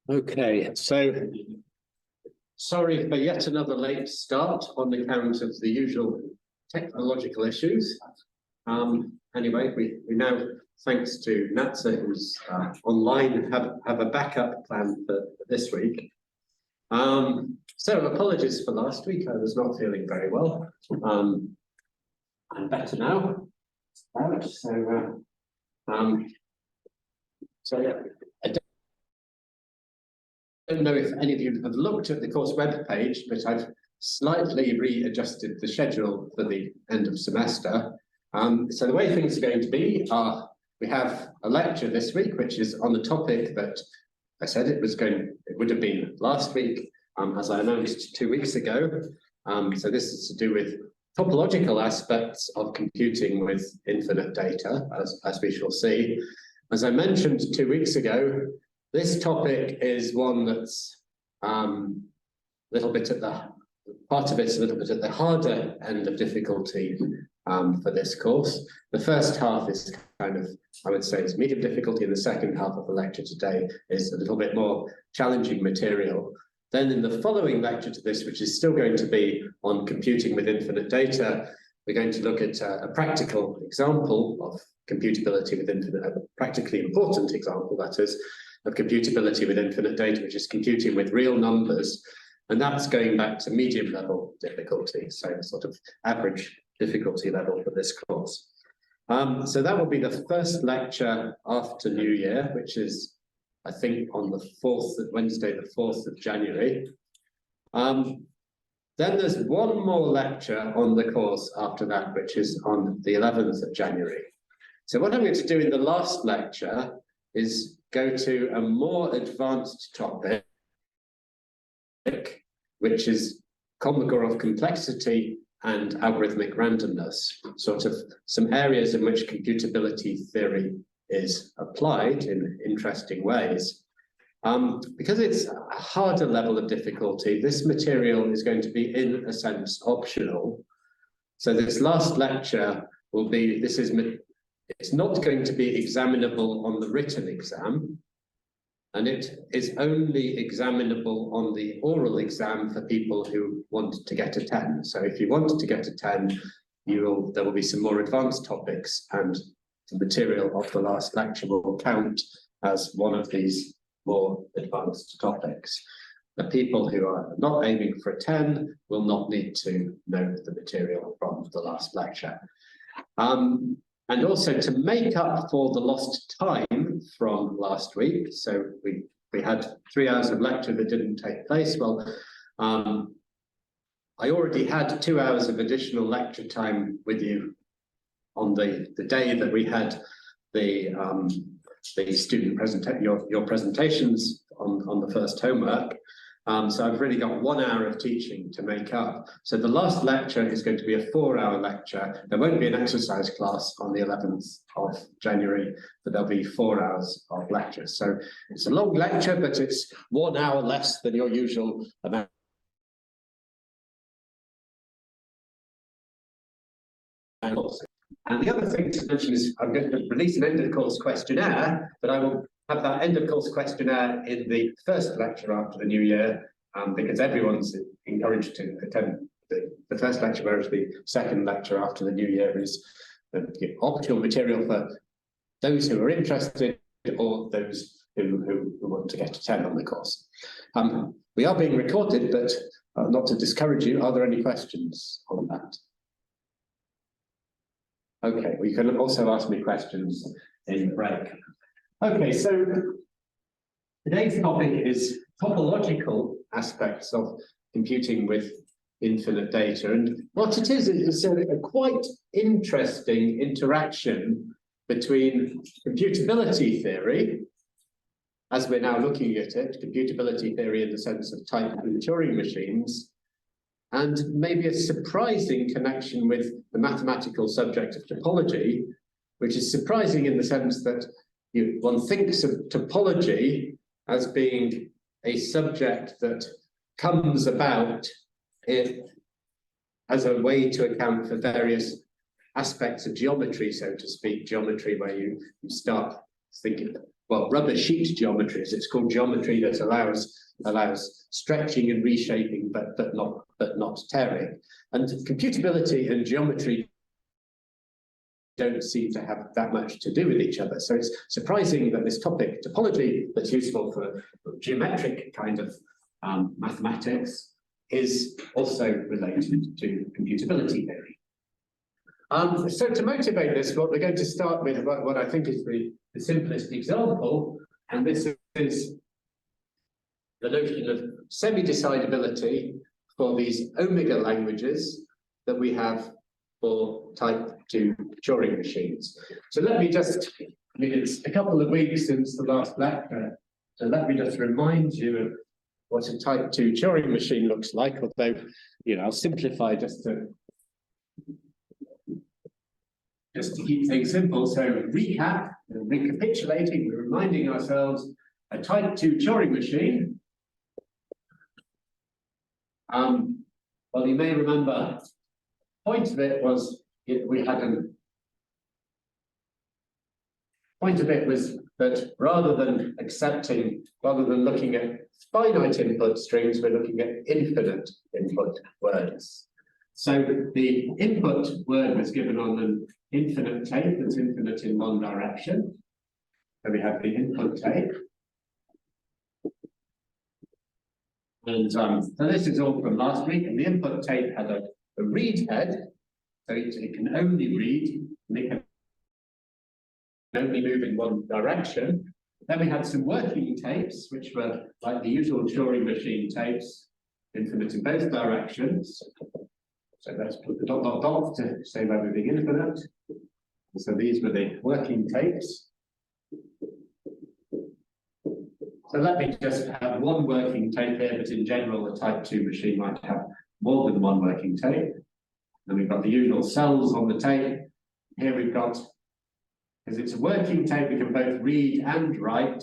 Okay, so sorry for yet another late start on account of the usual technological issues. Anyway, we now, thanks to Natsa, who's online, have a backup plan for this week. So apologies for last week. I was not feeling very well. I'm better now. So yeah. I don't know if any of you have looked at the course web page, but I've slightly readjusted the schedule for the end of semester. So the way things are going to be are, we have a lecture this week, which is on the topic that I said it would have been last week, as I announced 2 weeks ago. So this is to do with topological aspects of computing with infinite data, as we shall see. As I mentioned 2 weeks ago, this topic is one that's little bit at the part of it's a little bit at the harder end of difficulty for this course. The first half is kind of, I would say, it's medium difficulty, and the second half of the lecture today is a little bit more challenging material. Then in the following lecture to this, which is still going to be on computing with infinite data, we're going to look at a practical example of computability with infinite, a practically important example, that is, of computability with infinite data, which is computing with real numbers. And that's going back to medium level difficulty, so sort of average difficulty level for this course. So that will be the first lecture after New Year, which is, I think, on the 4th, Wednesday, the 4th of January. Then there's one more lecture on the course after that, which is on the 11th of January. So what I'm going to do in the last lecture is go to a more advanced topic, which is Kolmogorov complexity and algorithmic randomness, sort of some areas in which computability theory is applied in interesting ways. Because it's a harder level of difficulty, this material is going to be, in a sense, optional. So this last lecture will be, it's not going to be examinable on the written exam, and it is only examinable on the oral exam for people who want to get a 10. So if you want to get a 10, there will be some more advanced topics, and the material of the last lecture will count as one of these more advanced topics. The people who are not aiming for a 10 will not need to know the material from the last lecture. And also, to make up for the lost time from last week, so we had 3 hours of lecture that didn't take place. Well, I already had 2 hours of additional lecture time with you on the day that we had the student your presentations on the first homework. So I've really got 1 hour of teaching to make up. So the last lecture is going to be a 4-hour lecture. There won't be an exercise class on the 11th of January, but there'll be 4 hours of lecture. So it's a long lecture, but it's 1 hour less than your usual amount. And the other thing to mention is I'm going to release an end of course questionnaire, but I will have that end of course questionnaire in the first lecture after the new year, because everyone's encouraged to attend the first lecture, whereas the second lecture after the new year is optional material for those who are interested or those who want to get a 10 on the course. We are being recorded, but not to discourage you, are there any questions on that? Okay, well, you can also ask me questions in the break. Okay, so today's topic is topological aspects of computing with infinite data. And what it is a quite interesting interaction between computability theory, as we're now looking at it, computability theory in the sense of type and Turing machines, and maybe a surprising connection with the mathematical subject of topology, which is surprising in the sense that one thinks of topology as being a subject that comes about as a way to account for various aspects of geometry, so to speak, geometry where you start thinking, well, rubber sheet geometry, as it's called, geometry that allows stretching and reshaping, but not tearing. And computability and geometry don't seem to have that much to do with each other. So it's surprising that this topic, topology, that's useful for geometric kind of mathematics, is also related to computability theory. So to motivate this, what we're going to start with what I think is the simplest example, and this is the notion of semi-decidability for these omega languages that we have for type 2 Turing machines. So let me just, I mean, it's a couple of weeks since the last lecture, so let me just remind you of what a type 2 Turing machine looks like, although, you know, I'll simplify just to keep things simple. So recap, recapitulating, we're reminding ourselves a type 2 Turing machine. Well, you may remember, the point of it was that rather than looking at finite input strings, we're looking at infinite input words. So the input word was given on an infinite tape that's infinite in one direction. So we have the input tape. And so this is all from last week, and the input tape had a read head, so it can only read, and it can only move in one direction. Then we had some working tapes, which were like the usual Turing machine tapes, infinite in both directions. So let's put the ... to save everything infinite. So these were the working tapes. So let me just have one working tape here, but in general, a type 2 machine might have more than one working tape. Then we've got the usual cells on the tape. Here we've got, because it's a working tape, we can both read and write,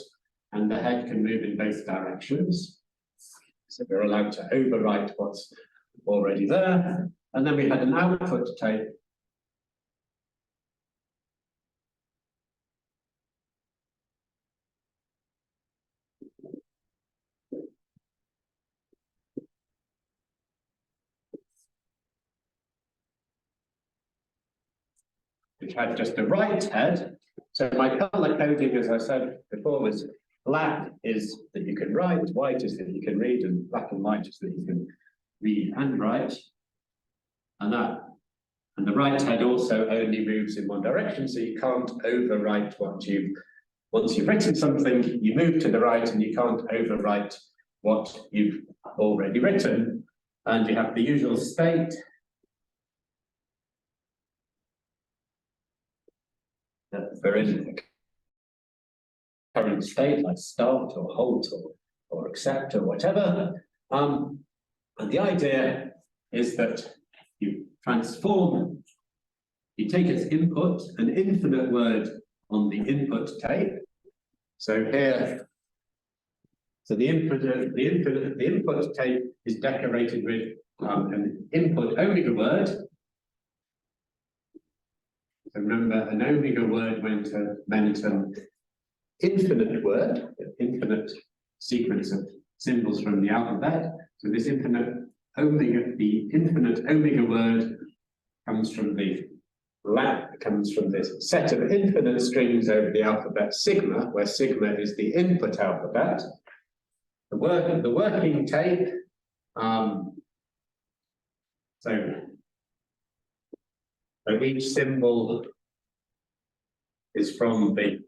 and the head can move in both directions. So we're allowed to overwrite what's already there. And then we had an output tape. Which had just a write head. So my color coding, as I said before, was black is that you can write, white is that you can read, and black and white is that you can read and write. And the write head also only moves in one direction, so you can't overwrite once you've written something, you move to the right, and you can't overwrite what you've already written. And you have the usual state. For in the current state, like start or halt or accept or whatever. And the idea is that you transform, you take as input an infinite word on the input tape. So here, so the input tape is decorated with an input omega word. So remember, an omega word meant an infinite word, an infinite sequence of symbols from the alphabet. So this infinite omega word comes from this set of infinite strings over the alphabet sigma, where sigma is the input alphabet. The working tape. So each symbol is from the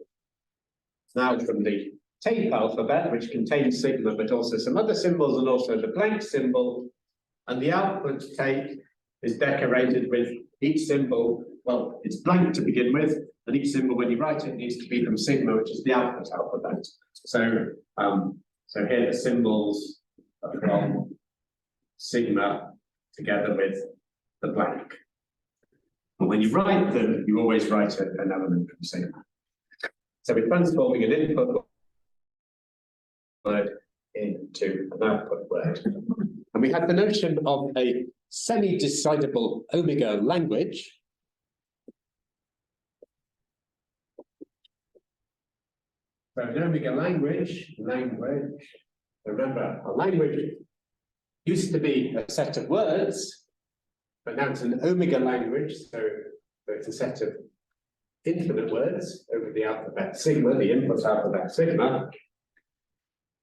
tape alphabet, which contains sigma, but also some other symbols, and also the blank symbol. And the output tape is decorated with each symbol. Well, it's blank to begin with, and each symbol, when you write it, needs to be from sigma, which is the output alphabet. So, so here the symbols are from sigma together with the blank. But when you write them, you always write an element from sigma. So we're transforming an input word into to an output word. And we had the notion of a semi-decidable omega language. So an omega language, remember, a language used to be a set of words, but now it's an omega language, so it's a set of infinite words over the alphabet sigma, the input alphabet sigma.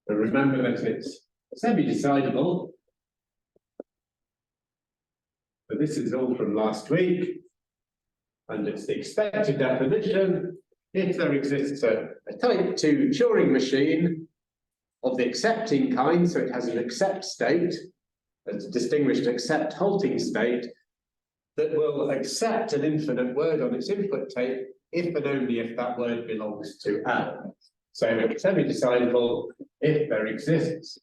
And remember that it's semi-decidable. But this is all from last week, and it's the expected definition. If there exists a type 2 Turing machine of the accepting kind, so it has an accept state, a distinguished accept halting state, that will accept an infinite word on its input tape if and only if that word belongs to L. So it's semi-decidable if there exists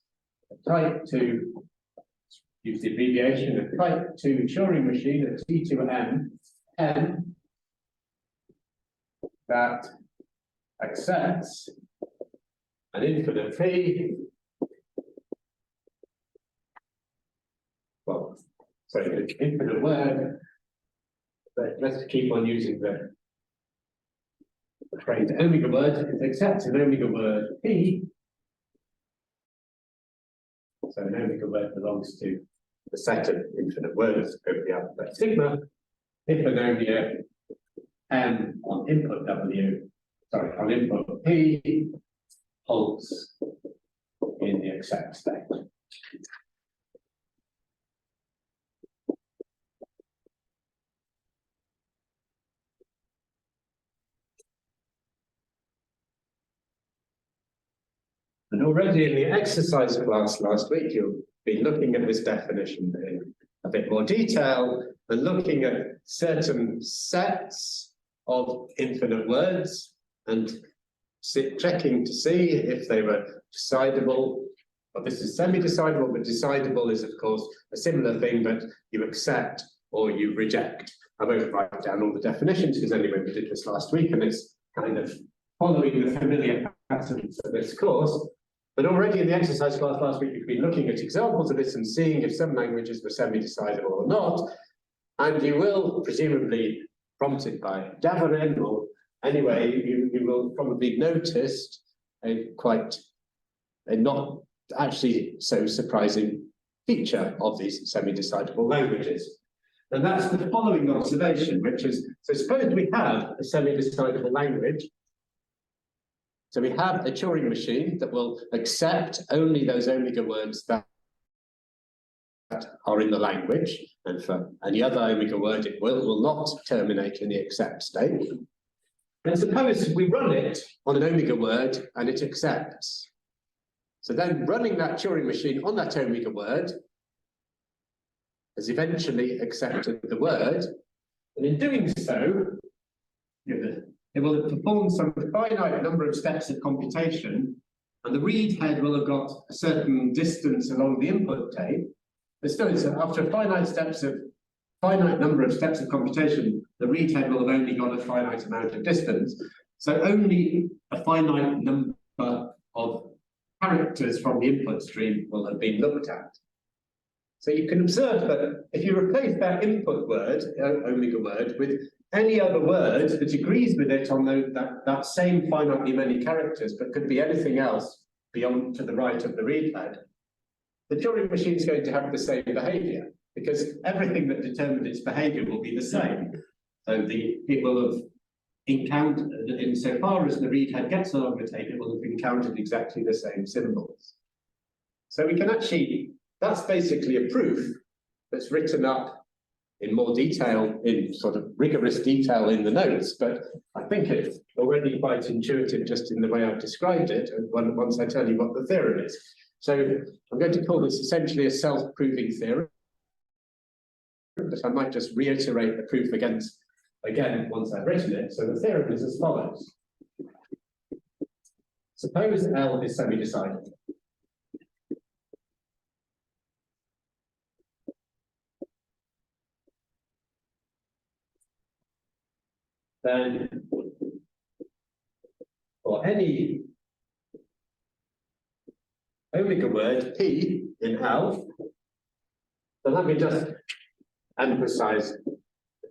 a type 2, use the abbreviation, a type 2 Turing machine, a T2M, M, that accepts an infinite P, well, sorry, an infinite word, but let's keep on using the phrase omega word. It accepts an omega word P, so an omega word belongs to the set of infinite words over the alphabet sigma, if and only if M on input W, sorry, on input P holds in the accept state. And already in the exercise class last week, you'll be looking at this definition in a bit more detail and looking at certain sets of infinite words and checking to see if they were decidable. Well, this is semi-decidable, but decidable is, of course, a similar thing, but you accept or you reject. I won't write down all the definitions because anyway, we did this last week and it's kind of following the familiar patterns of this course. But already in the exercise class last week, you've been looking at examples of this and seeing if some languages were semi-decidable or not. And you will, presumably prompted by Davarin, or anyway, you will probably noticed a not actually so surprising feature of these semi-decidable languages. And that's the following observation, which is, so suppose we have a semi-decidable language. So we have a Turing machine that will accept only those omega words that are in the language, and for any other omega word, it will not terminate in the accept state. And suppose we run it on an omega word and it accepts. So then running that Turing machine on that omega word has eventually accepted the word, and in doing so, it will have performed some finite number of steps of computation, and the read head will have got a certain distance along the input tape. But still, after a finite number of steps of computation, the read head will have only got a finite amount of distance. So only a finite number of characters from the input stream will have been looked at. So you can observe that if you replace that input word, omega word, with any other word that agrees with it on that same finitely many characters, but could be anything else beyond to the right of the read head, the Turing machine is going to have the same behavior, because everything that determined its behavior will be the same. So it will have encountered, insofar as the read head gets along the tape, it will have encountered exactly the same symbols. So we can actually, that's basically a proof that's written up in more detail, in sort of rigorous detail in the notes, but I think it's already quite intuitive just in the way I've described it, once I tell you what the theorem is. So I'm going to call this essentially a self-proving theorem, but I might just reiterate the proof again once I've written it. So the theorem is as follows. Suppose L is semi-decidable. Then for any omega word P in L, so let me just emphasize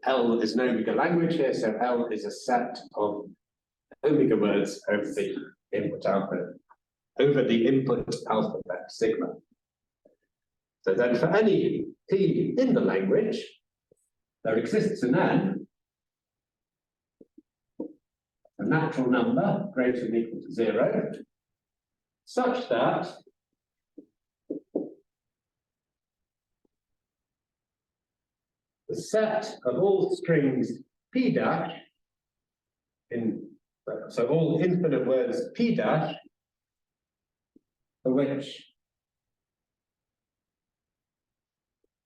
L is an omega language here, so L is a set of omega words over the input alphabet sigma. So then for any P in the language, there exists an N, a natural number greater than or equal to 0, such that the set of all strings P dash so all infinite words P dash for which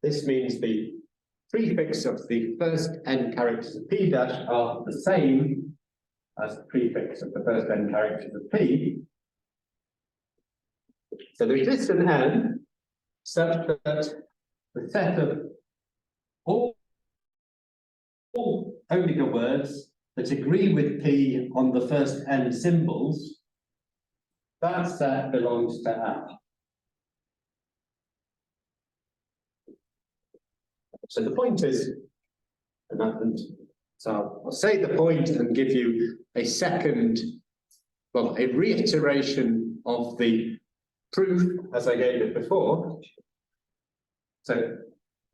this means the prefix of the first n characters of P dash are the same as the prefix of the first n characters of P. So there exists an n such that the set of all omega words that agree with P on the first n symbols, that set belongs to L. So the point is, so I'll say the point and give you a second, well, a reiteration of the proof as I gave it before. So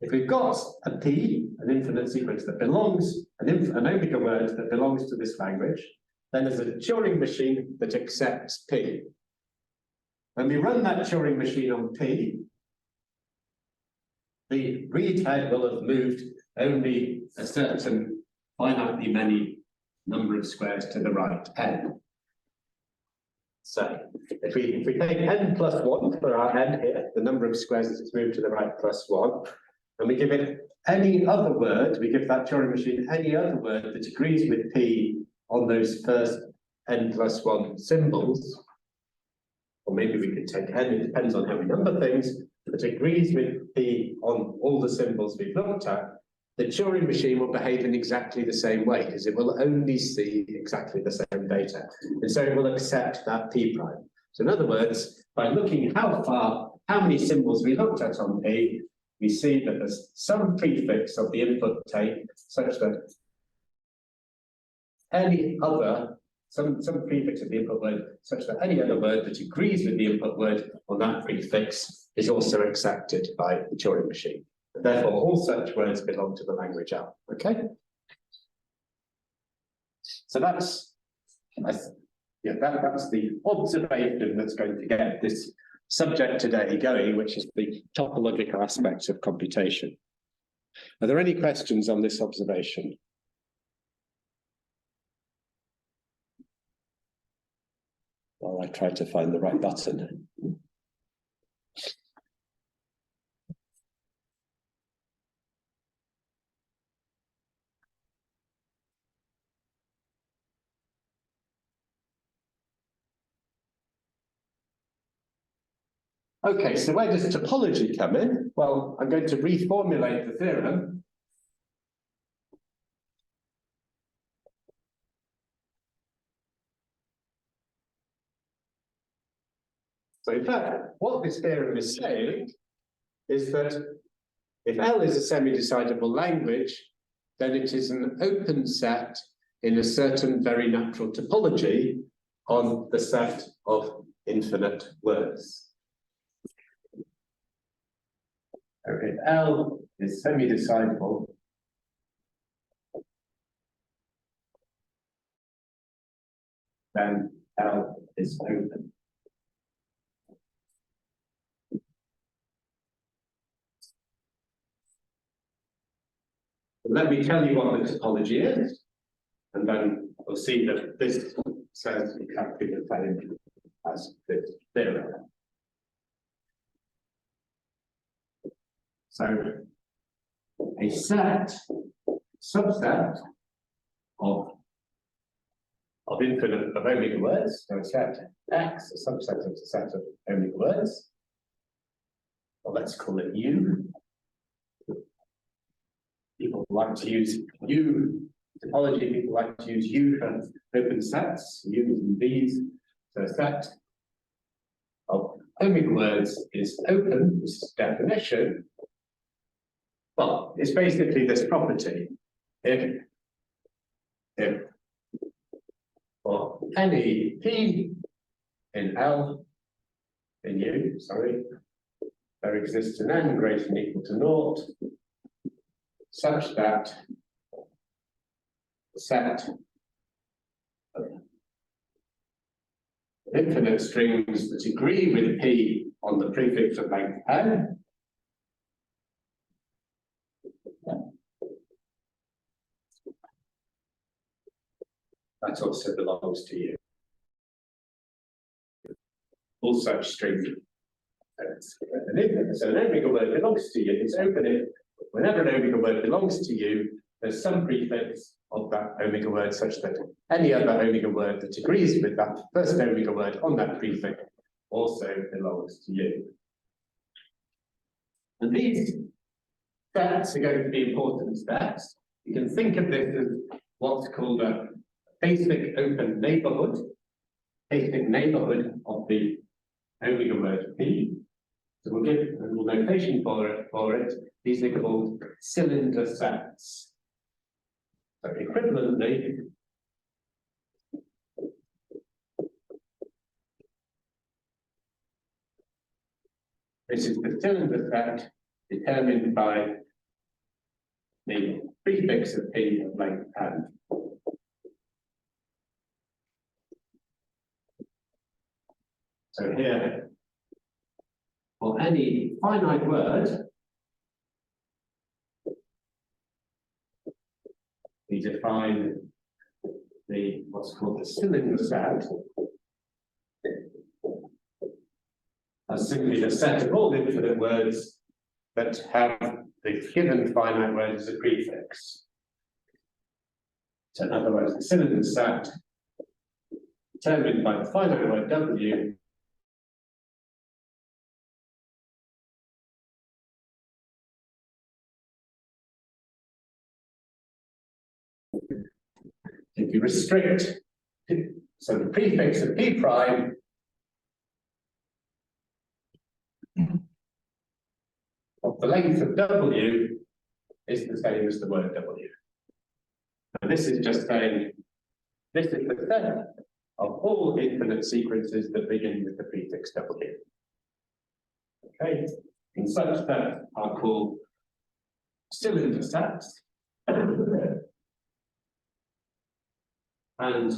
if we've got a P, an infinite sequence that belongs, an omega word that belongs to this language, then there's a Turing machine that accepts P. When we run that Turing machine on P, the read head will have moved only a certain finitely many number of squares to the right, n. So if we take n plus 1 for our n here, the number of squares that it's moved to the right plus 1, and we give it any other word, we give that Turing machine any other word that agrees with P on those first n plus 1 symbols, or maybe we could take n, it depends on how we number things, that agrees with P on all the symbols we've looked at, the Turing machine will behave in exactly the same way, because it will only see exactly the same data. And so it will accept that P prime. So in other words, by looking how many symbols we looked at on P, we see that there's some prefix of the input tape such that any other, some prefix of the input word such that any other word that agrees with the input word on that prefix is also accepted by the Turing machine. And therefore, all such words belong to the language L. Okay? So that's the observation that's going to get this subject today going, which is the topological aspects of computation. Are there any questions on this observation? While I try to find the right button. Okay, so where does topology come in? Well, I'm going to reformulate the theorem. So in fact, what this theorem is saying is that if L is a semi-decidable language, then it is an open set in a certain very natural topology on the set of infinite words. So if L is semi-decidable, then L is open. Let me tell you what the topology is, and then we'll see that this says exactly the same as this theorem. So a subset of omega words, so a set X, a subset of a set of omega words. Well, let's call it U. People like to use U topology, people like to use U for open sets, U's and V's. So a set of omega words is open, this is definition. Well, it's basically this property. If for any P in L, in U, sorry, there exists an N greater than or equal to naught, such that the set of infinite strings that agree with P on the prefix of length N that also belongs to you. All such strings. So an omega word belongs to you. It's open if whenever an omega word belongs to you, there's some prefix of that omega word such that any other omega word that agrees with that first omega word on that prefix also belongs to you. And these sets are going to be important steps. You can think of this as what's called a basic open neighborhood of the omega word P. So we'll give a little notation for it. These are called cylinder sets. So equivalently, this is the cylinder set determined by the prefix of P of length N. So here, for any finite word, we define what's called the cylinder set as simply the set of all infinite words that have the given finite word as a prefix. So in other words, the cylinder set determined by the finite word W if you restrict, so the prefix of P prime of the length of W is the same as the word W. And this is just saying, this is the set of all infinite sequences that begin with the prefix W. Okay, and such sets are called cylinder sets. And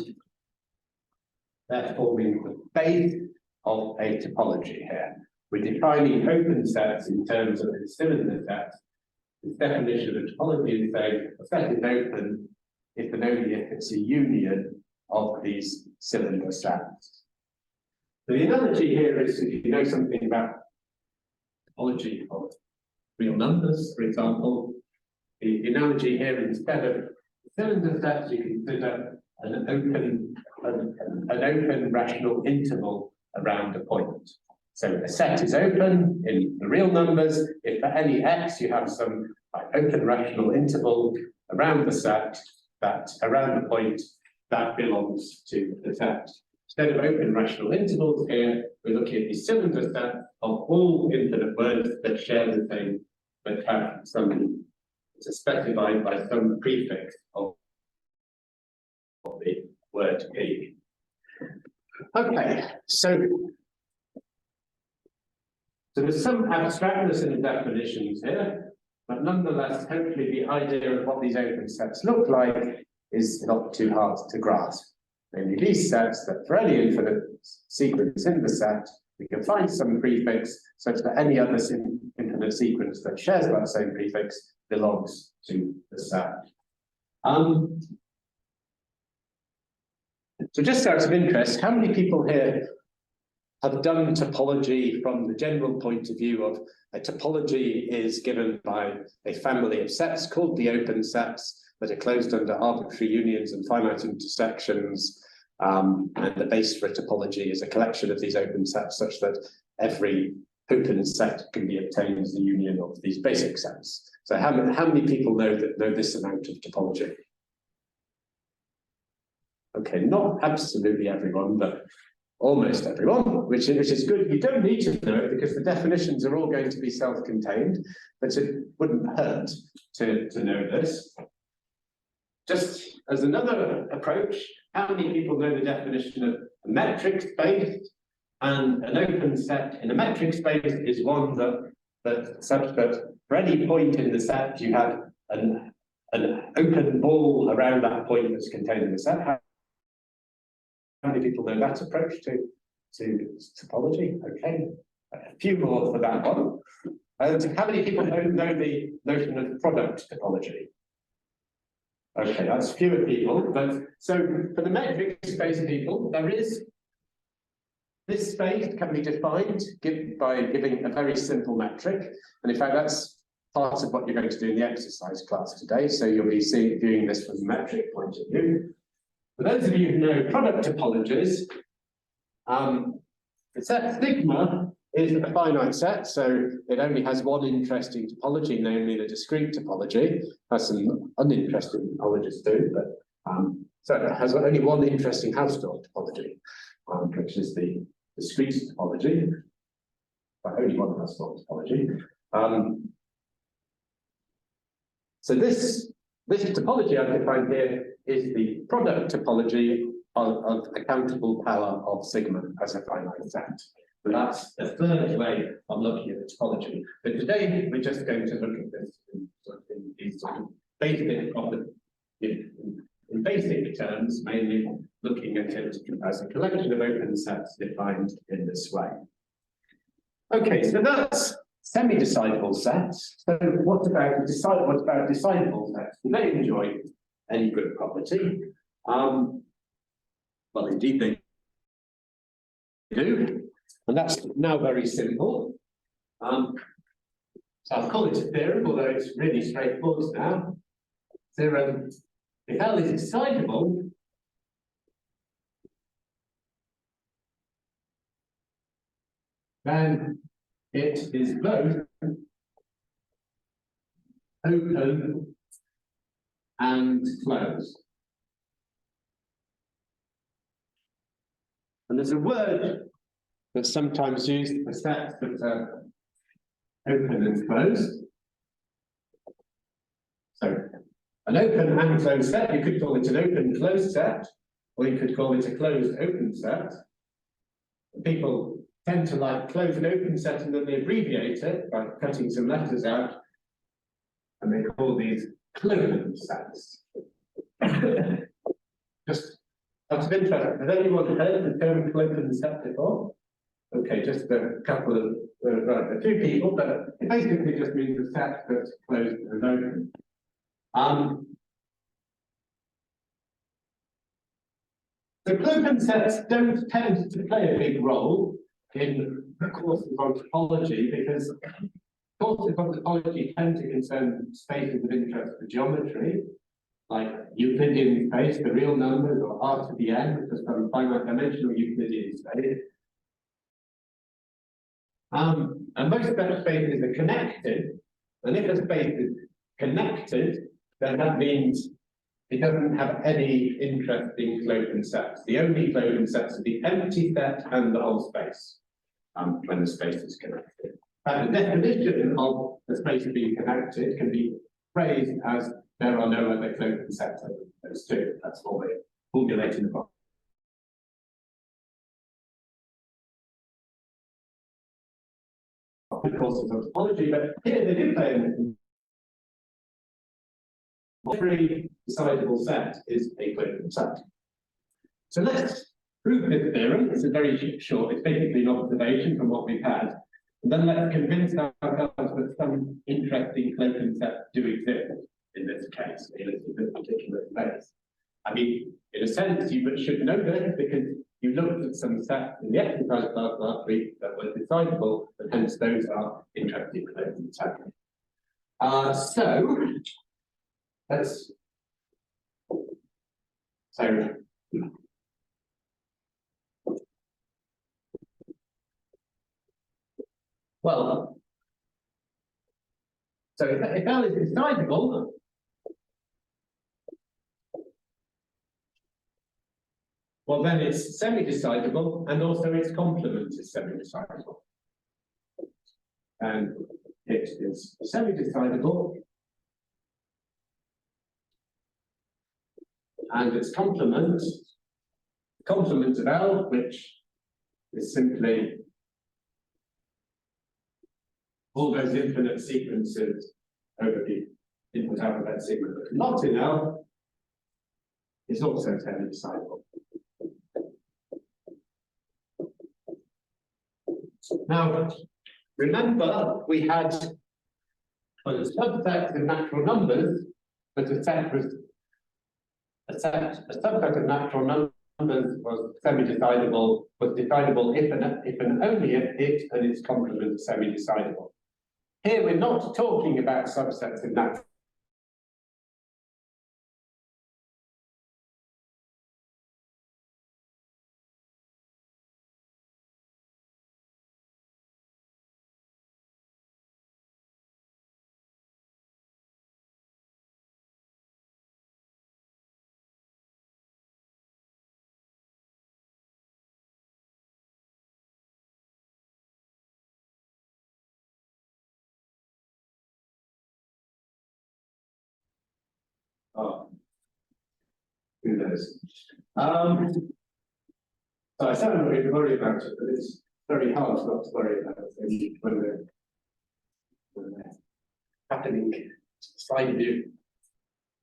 they're forming the base of a topology here. We're defining open sets in terms of its cylinder sets. This definition of topology is saying a set is open if and only if it's a union of these cylinder sets. So the analogy here is, if you know something about topology of real numbers, for example, the analogy here, instead of cylinder sets, you consider an open rational interval around a point. So a set is open in the real numbers if for any x you have some open rational interval around the set, that around the point that belongs to the set. Instead of open rational intervals here, we're looking at the cylinder set of all infinite words that share the same, but have some, it's specified by some prefix of the word P. Okay, so there's some abstractness in the definitions here, but nonetheless, hopefully the idea of what these open sets look like is not too hard to grasp. Namely, these sets that for any infinite sequence in the set, we can find some prefix such that any other infinite sequence that shares that same prefix belongs to the set. So just out of interest, how many people here have done topology from the general point of view of a topology is given by a family of sets called the open sets that are closed under arbitrary unions and finite intersections, and the base for a topology is a collection of these open sets such that every open set can be obtained as the union of these basic sets. So how many people know this amount of topology? Okay, not absolutely everyone, but almost everyone, which is good. You don't need to know it because the definitions are all going to be self-contained, but it wouldn't hurt to know this. Just as another approach, how many people know the definition of a metric space and an open set? In a metric space is one that such that for any point in the set you have an open ball around that point that's contained in the set. How many people know that approach to topology? Okay, a few more for that one. How many people know the notion of product topology? Okay, that's fewer people, but so for the metric space people, there is this space can be defined by giving a very simple metric, and in fact that's part of what you're going to do in the exercise class today. So you'll be viewing this from a metric point of view. For those of you who know product topologies, the set sigma is a finite set, so it only has one interesting topology, namely the discrete topology. As some uninteresting topologies do, but so it has only one interesting Hausdorff topology, which is the discrete topology, but only one Hausdorff topology. So this topology I've defined here is the product topology of accountable power of sigma as a finite set. But that's the third way of looking at the topology. But today we're just going to look at this in these sort of basic in basic terms, mainly looking at it as a collection of open sets defined in this way. Okay, so that's semi-decidable sets. So what about decidable sets? Do they enjoy any good property? Well, indeed they do. And that's now very simple. So I'll call it a theorem, although it's really straightforward now. Theorem, if L is decidable, then it is both open and closed. And there's a word that's sometimes used for sets that are open and closed. So an open and closed set, you could call it an open closed set, or you could call it a closed open set. People tend to like close an open set and then they abbreviate it by cutting some letters out, and they call these clopen sets. Just out of interest, has anyone heard the term clopen set before? Okay, just a couple of, a few people, but it basically just means a set that's closed and open. So clopen sets don't tend to play a big role in courses on topology because courses on topology tend to concern spaces of interest for geometry, like Euclidean space, the real numbers, or R to the n, which is from finite dimensional Euclidean space. And most such spaces are connected, and if a space is connected, then that means it doesn't have any interesting clopen sets. The only clopen sets are the empty set and the whole space, when the space is connected. And the definition of the space being connected can be phrased as there are no other clopen sets other than those two. That's what we're formulating the box. Courses of topology, but here they do play in every decidable set is a clopen set. So let's prove this theorem. It's a very short, it's basically an observation from what we've had. And then let's convince ourselves that some interesting clopen sets do exist in this case, in this particular space. I mean, in a sense, you should know this because you looked at some sets in the exercise class last week that were decidable, and hence those are interesting clopen sets. So let's well, so if L is decidable, well then it's semi-decidable, and also its complement is semi-decidable. And it is semi-decidable, and its complement of L, which is simply all those infinite sequences over the input alphabet segment that are not in L, is also semi-decidable. Now, remember we had a subset of natural numbers, but a subset of natural numbers was semi-decidable, was decidable if and only if it and its complement are semi-decidable. Here we're not talking about subsets of natural. Oh, who knows? So I said I'm not going to worry about it, but it's very hard not to worry about it when they're happening to the side of you.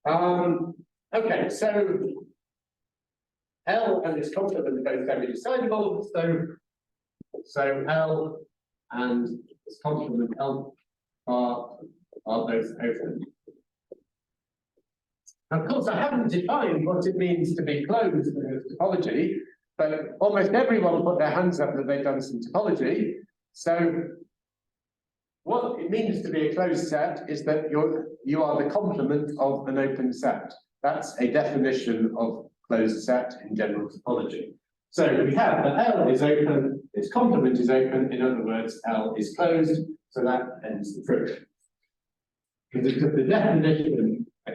Okay, so L and its complement are both semi-decidable, so L and its complement L are both open. Of course, I haven't defined what it means to be closed in topology, but almost everyone put their hands up that they've done some topology. So what it means to be a closed set is that you are the complement of an open set. That's a definition of closed set in general topology. So we have that L is open, its complement is open, in other words, L is closed, so that ends the proof. Because the definition, a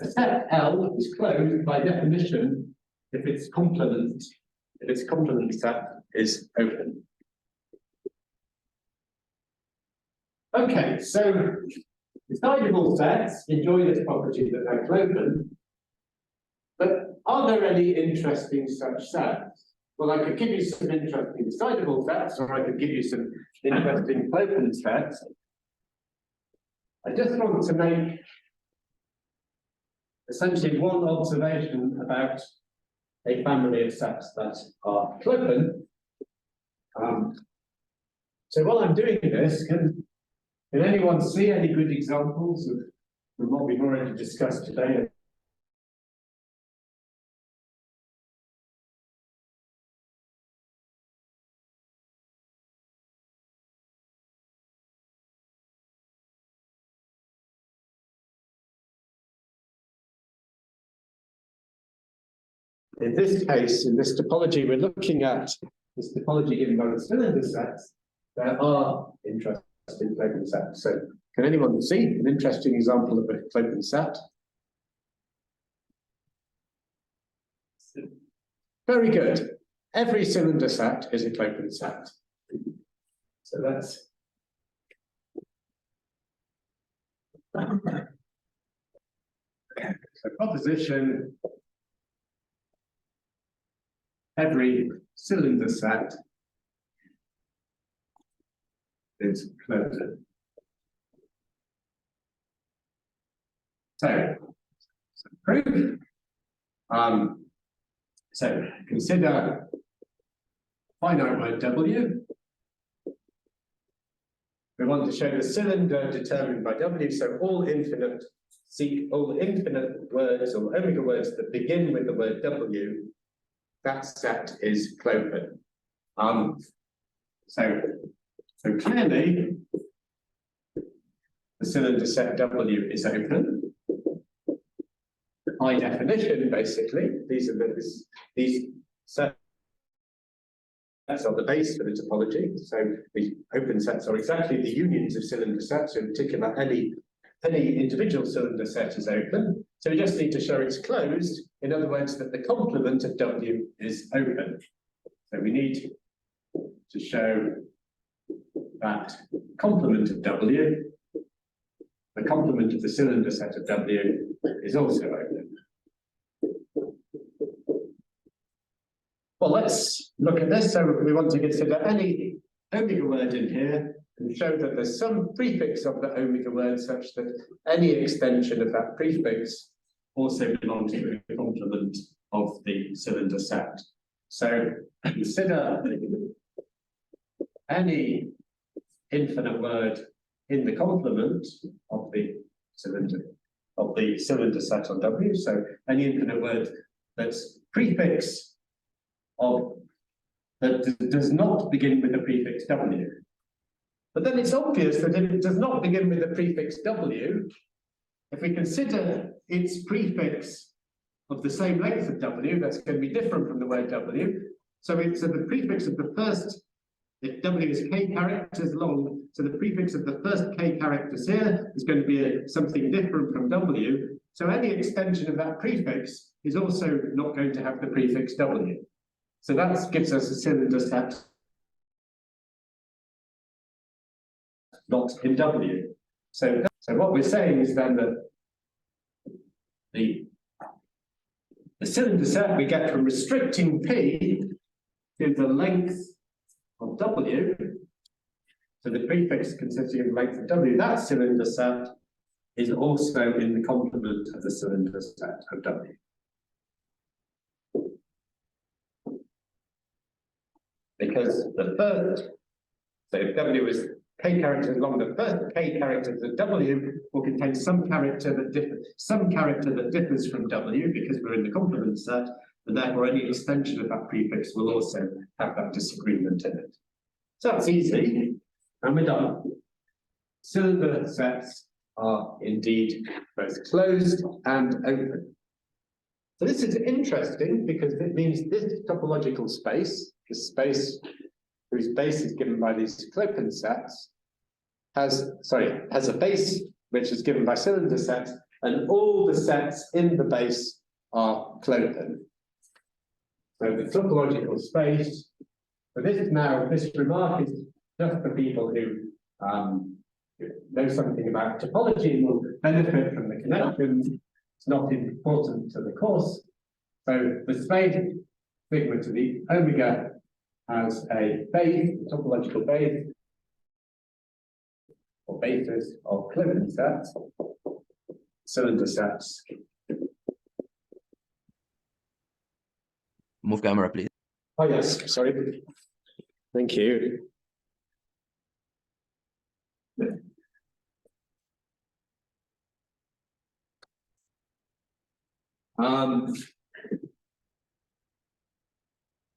set L is closed by definition if its complement set is open. Okay, so decidable sets enjoy this property that they're open, but are there any interesting such sets? Well, I could give you some interesting decidable sets, or I could give you some interesting clopen sets. I just want to make essentially one observation about a family of sets that are clopen. So while I'm doing this, can anyone see any good examples of what we've already discussed today? In this case, in this topology we're looking at, this topology given by the cylinder sets, there are interesting clopen sets. So can anyone see an interesting example of a clopen set? Very good. Every cylinder set is a clopen set. So that's okay. So proposition: every cylinder set is clopen. So proof. So consider finite word W. We want to show the cylinder determined by W, so all infinite words or omega words that begin with the word W, that set is clopen. So clearly the cylinder set W is open. By definition, basically, these sets are the base for the topology. So the open sets are exactly the unions of cylinder sets. So in particular, any individual cylinder set is open. So we just need to show it's closed. In other words, that the complement of W is open. So we need to show that complement of W, the complement of the cylinder set of W, is also open. Well, let's look at this. So we want to consider any omega word in here and show that there's some prefix of the omega word such that any extension of that prefix also belongs to the complement of the cylinder set. So consider any infinite word in the complement of the cylinder set on W. So any infinite word that's prefix of that does not begin with the prefix W. But then it's obvious that if it does not begin with the prefix W, if we consider its prefix of the same length of W, that's going to be different from the word W. So the prefix of the first, if W is k characters long, so the prefix of the first k characters here is going to be something different from W. So any extension of that prefix is also not going to have the prefix W. So that gives us a cylinder set not in W. So what we're saying is then that the cylinder set we get from restricting P to the length of W, so the prefix consisting of the length of W, that cylinder set is also in the complement of the cylinder set of W. Because the first, so if W is k characters long, the first k characters of W will contain some character that differs from W because we're in the complement set, and therefore any extension of that prefix will also have that disagreement in it. So that's easy, and we're done. Cylinder sets are indeed both closed and open. So this is interesting because it means this topological space, this space whose base is given by these clopen sets, has a base which is given by cylinder sets, and all the sets in the base are clopen. So the topological space, but this remark is just for people who know something about topology and will benefit from the connections. It's not important to the course. So the space sigma to the omega has a base, a topological base, or basis of clopen sets, cylinder sets. Move camera, please. Oh yes, sorry. Thank you.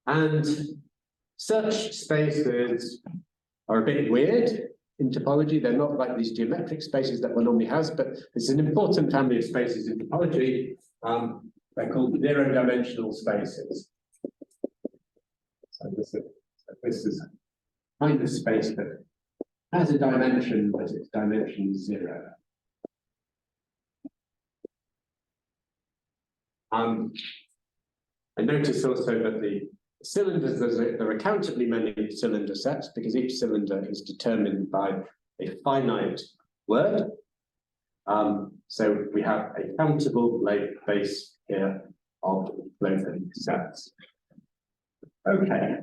And such spaces are a bit weird in topology. They're not like these geometric spaces that one normally has, but it's an important family of spaces in topology. They're called zero-dimensional spaces. So this is a kind of space that has a dimension, but its dimension is 0. I notice also that the cylinders, there are countably many cylinder sets because each cylinder is determined by a finite word. So we have a countable base here of clopen sets. Okay.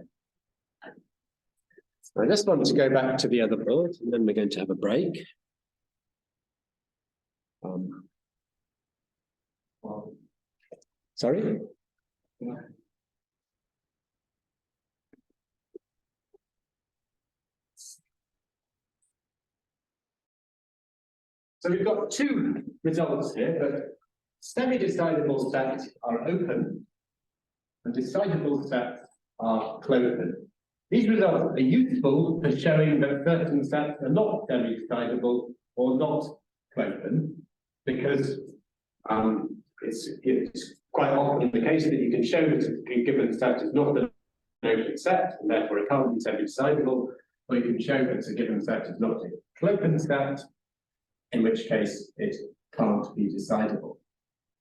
So I just want to go back to the other board, and then we're going to have a break. Sorry? Yeah. So we've got two results here, but semi-decidable sets are open and decidable sets are clopen. These results are useful for showing that certain sets are not semi-decidable or not clopen, because it's quite often the case that you can show that a given set is not an open set, and therefore it can't be semi-decidable, or you can show that a given set is not a clopen set, in which case it can't be decidable.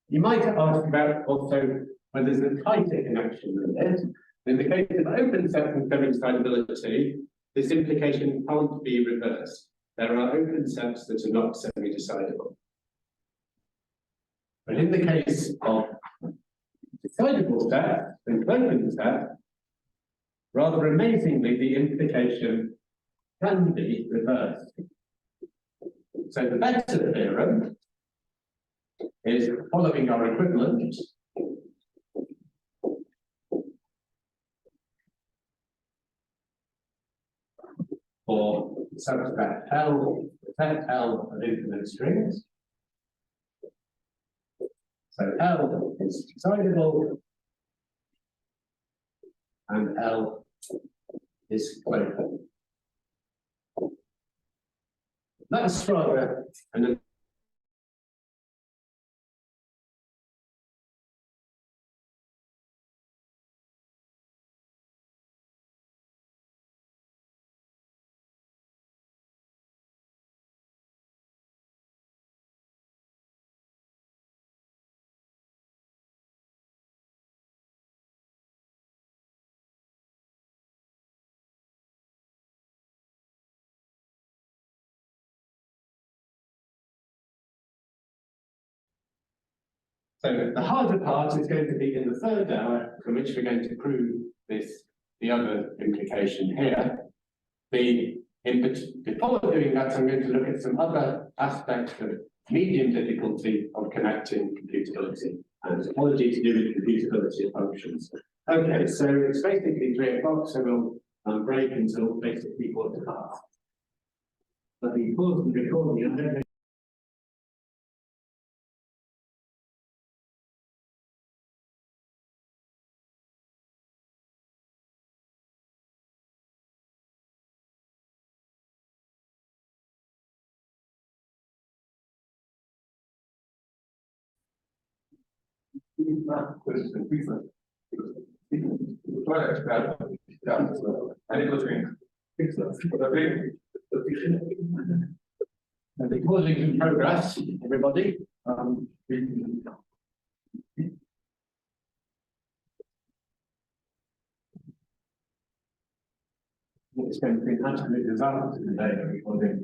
You might ask about also whether there's a tighter connection than this. In the case of open sets and semi-decidability, this implication can't be reversed. There are open sets that are not semi-decidable. But in the case of decidable sets and clopen sets, rather amazingly, the implication can be reversed. So the better theorem is following our equivalent. For subset L, set L of infinite strings. So L is decidable and L is clopen. That's rather an So the harder part is going to be in the third hour, in which we're going to prove this, the other implication here. Before doing that, I'm going to look at some other aspects of medium difficulty of connecting computability and topology to do with computability of functions. Okay, so it's basically 3 o'clock, so we'll break until basically 4:30. Let me pause the recording. The recording in progress, everybody. It's going to be an absolute disaster today, the recording.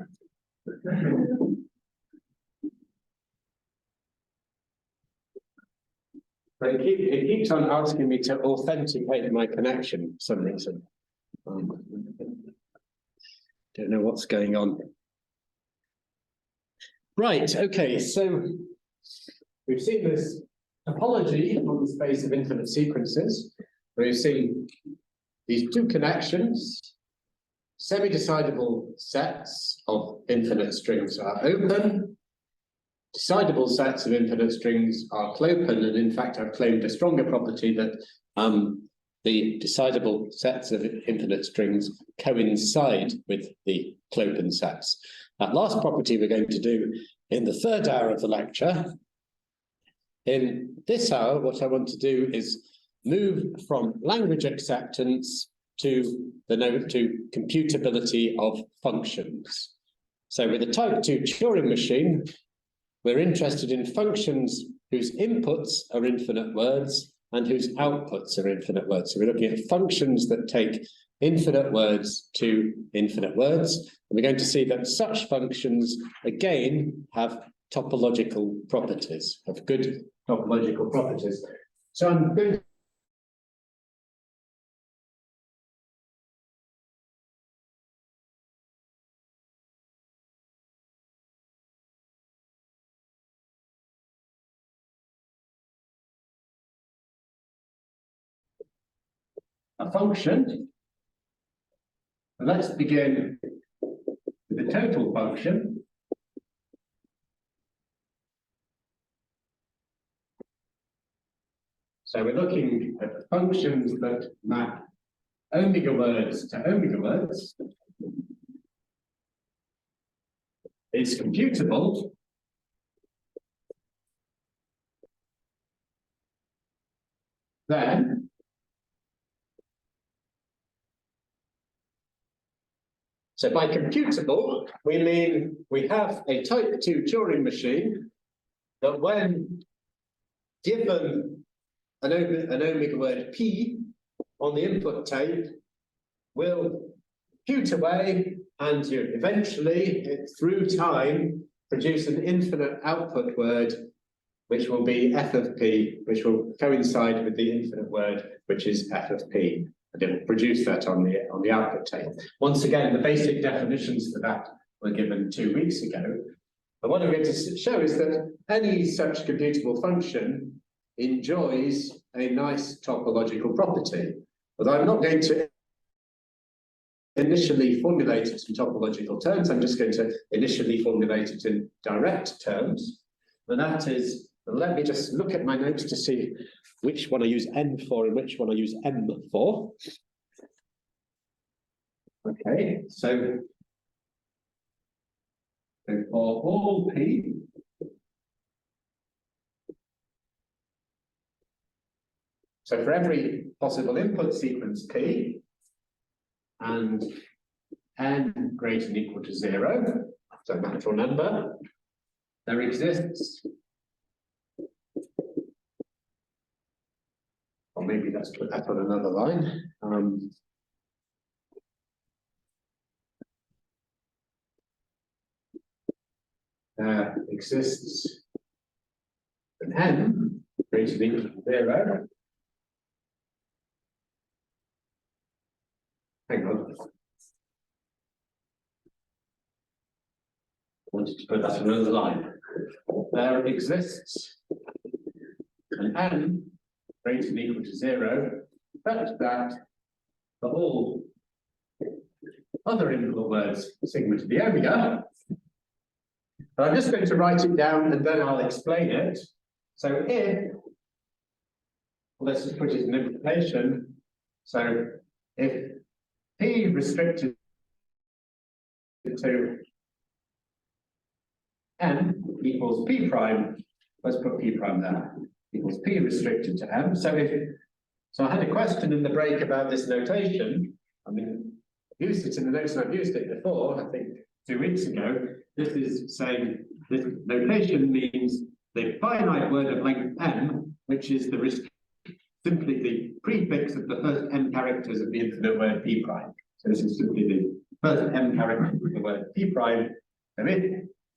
But it keeps on asking me to authenticate my connection, some reason. Don't know what's going on. Right, okay, so we've seen this topology on the space of infinite sequences. We've seen these two connections. Semi-decidable sets of infinite strings are open. Decidable sets of infinite strings are clopen, and in fact I've claimed a stronger property that the decidable sets of infinite strings coincide with the clopen sets. That last property we're going to do in the third hour of the lecture. In this hour, what I want to do is move from language acceptance to computability of functions. So with a type 2 Turing machine, we're interested in functions whose inputs are infinite words and whose outputs are infinite words. So we're looking at functions that take infinite words to infinite words. And we're going to see that such functions, again, have topological properties, have good topological properties. So I'm going to a function. Let's begin with the total function. So we're looking at functions that map omega words to omega words. It's computable. Then so by computable, we mean we have a type 2 Turing machine that when given an omega word P on the input tape, will compute away and you eventually, through time, produce an infinite output word, which will be f of p, which will coincide with the infinite word, which is f of p. And it will produce that on the output tape. Once again, the basic definitions for that were given 2 weeks ago. But what I'm going to show is that any such computable function enjoys a nice topological property. Although I'm not going to initially formulate it in topological terms, I'm just going to initially formulate it in direct terms. And that is, let me just look at my notes to see which one I use n for and which one I use m for. Okay, so for all p, so for every possible input sequence p, and n greater than or equal to 0, so a natural number, there exists, or maybe let's put that on another line. There exists an n greater than or equal to 0. Hang on. I wanted to put that on another line. There exists an n greater than or equal to 0, such that for all other input words sigma to the omega, but I'm just going to write it down and then I'll explain it. So if, well, let's just put it in implication. So if p restricted to n equals p prime, let's put p prime there, equals p restricted to m. So I had a question in the break about this notation. I mean, I've used it in the notes and I've used it before, I think 2 weeks ago. This is saying this notation means the finite word of length m, which is simply the prefix of the first m characters of the infinite word p prime. So this is simply the first m character of the word p prime. So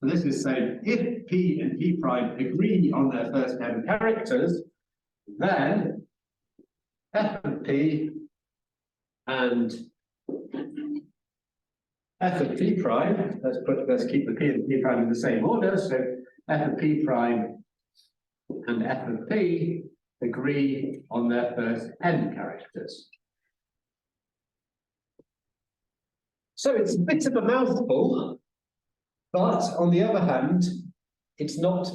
this is saying if p and p prime agree on their first m characters, then f of p and f of p prime, let's keep the p and p prime in the same order. So f of p prime and f of p agree on their first n characters. So it's a bit of a mouthful, but on the other hand, it's not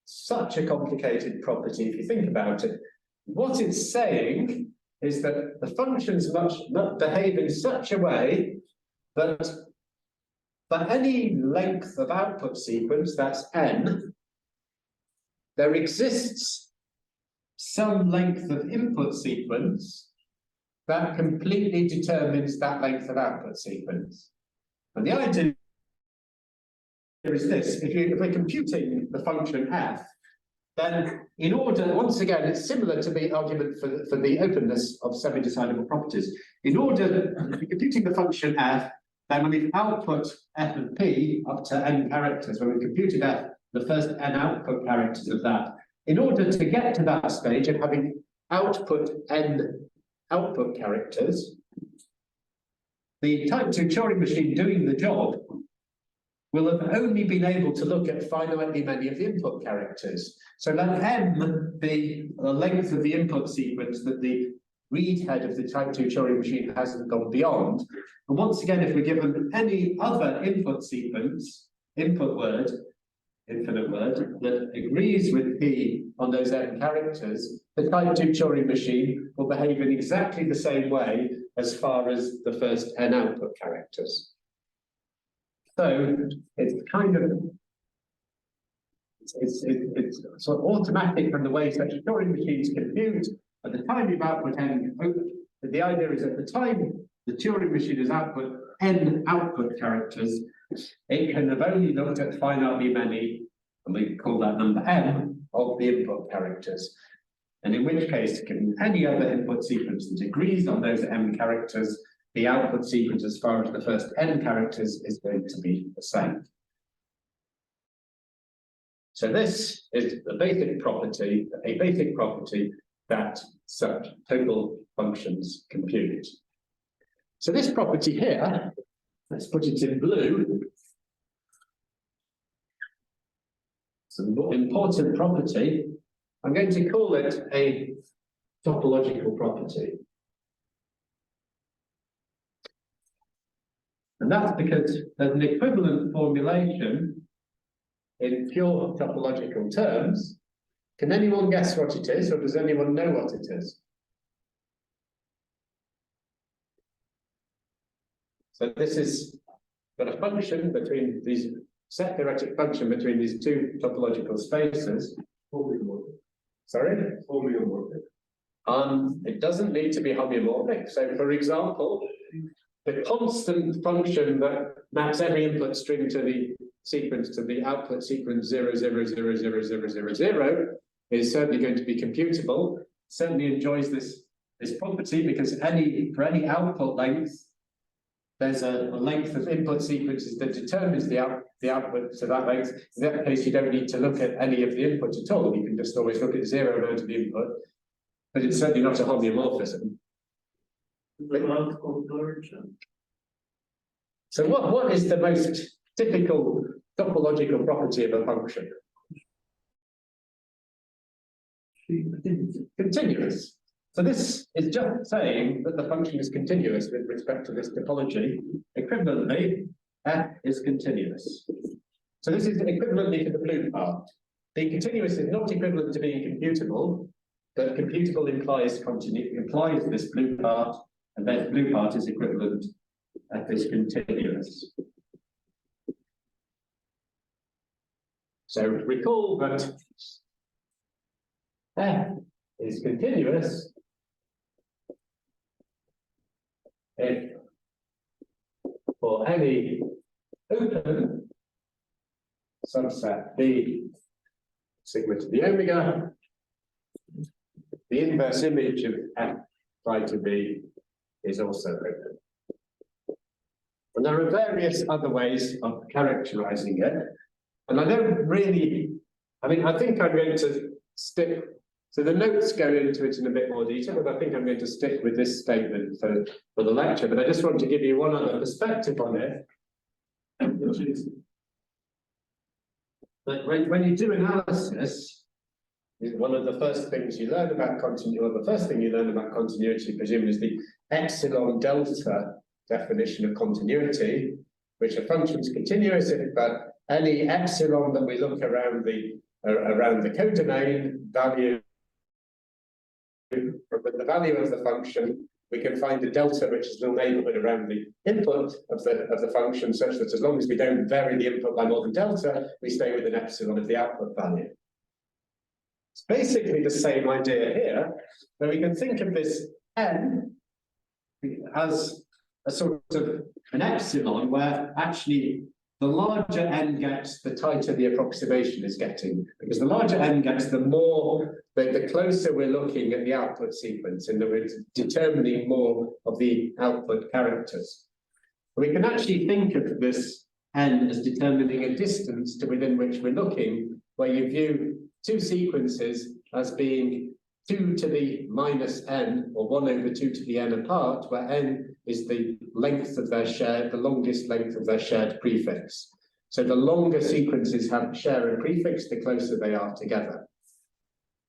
such a complicated property if you think about it. What it's saying is that the functions must behave in such a way that for any length of output sequence, that's n, there exists some length of input sequence that completely determines that length of output sequence. And the idea is this: if we're computing the function f, then in order, once again, it's similar to the argument for the openness of semi-decidable properties. In order, if we're computing the function f, then when we output f of p up to n characters, when we've computed f, the first n output characters of that, in order to get to that stage of having output n output characters, the type 2 Turing machine doing the job will have only been able to look at finitely many of the input characters. So let m be the length of the input sequence that the read head of the type 2 Turing machine hasn't gone beyond. And once again, if we're given any other input sequence, input word, infinite word, that agrees with p on those n characters, the type 2 Turing machine will behave in exactly the same way as far as the first n output characters. So it's kind of, it's sort of automatic from the way such Turing machines compute. At the time of output n, the idea is at the time the Turing machine has output n output characters, it can have only looked at finitely many, and we call that number m, of the input characters. And in which case, given any other input sequence that agrees on those m characters, the output sequence as far as the first n characters is going to be the same. So this is a basic property that such total functions compute. So this property here, let's put it in blue. It's an important property. I'm going to call it a topological property. And that's because there's an equivalent formulation in pure topological terms. Can anyone guess what it is, or does anyone know what it is? So this is got a function between these, set theoretic function between these two topological spaces. Sorry? Homeomorphic. It doesn't need to be homeomorphic. So for example, the constant function that maps every input string to the sequence to the output sequence 0, 0, 0, 0, 0, 0, 0 is certainly going to be computable. Certainly enjoys this property because for any output length, there's a length of input sequences that determines the output to that length. In that case, you don't need to look at any of the input at all. You can just always look at 0 amount of the input, but it's certainly not a homeomorphism. So what is the most typical topological property of a function? Continuous. So this is just saying that the function is continuous with respect to this topology. Equivalently, f is continuous. So this is equivalently to the blue part. Being continuous is not equivalent to being computable, but computable implies this blue part, and that blue part is equivalent, f is continuous. So recall that f is continuous if for any open subset B sigma to the omega, the inverse image of f phi to B is also open. And there are various other ways of characterizing it. And I don't really, I think I'm going to stick, so the notes go into it in a bit more detail, but I think I'm going to stick with this statement for the lecture. But I just want to give you one other perspective on it, which is that when you do analysis, one of the first things you learn about continuity, or the first thing you learn about continuity, presumably, is the epsilon delta definition of continuity, which a function is continuous if any epsilon that we look around the codomain value, with the value of the function, we can find a delta which is the neighborhood around the input of the function, such that as long as we don't vary the input by more than delta, we stay with an epsilon of the output value. It's basically the same idea here, but we can think of this n as a sort of an epsilon, where actually the larger n gets, the tighter the approximation is getting, because the larger n gets, the closer we're looking at the output sequence, and that we're determining more of the output characters. We can actually think of this n as determining a distance to within which we're looking, where you view two sequences as being 2 to the minus n, or 1 over 2 to the n apart, where n is the length of their shared, the longest length of their shared prefix. So the longer sequences share a prefix, the closer they are together.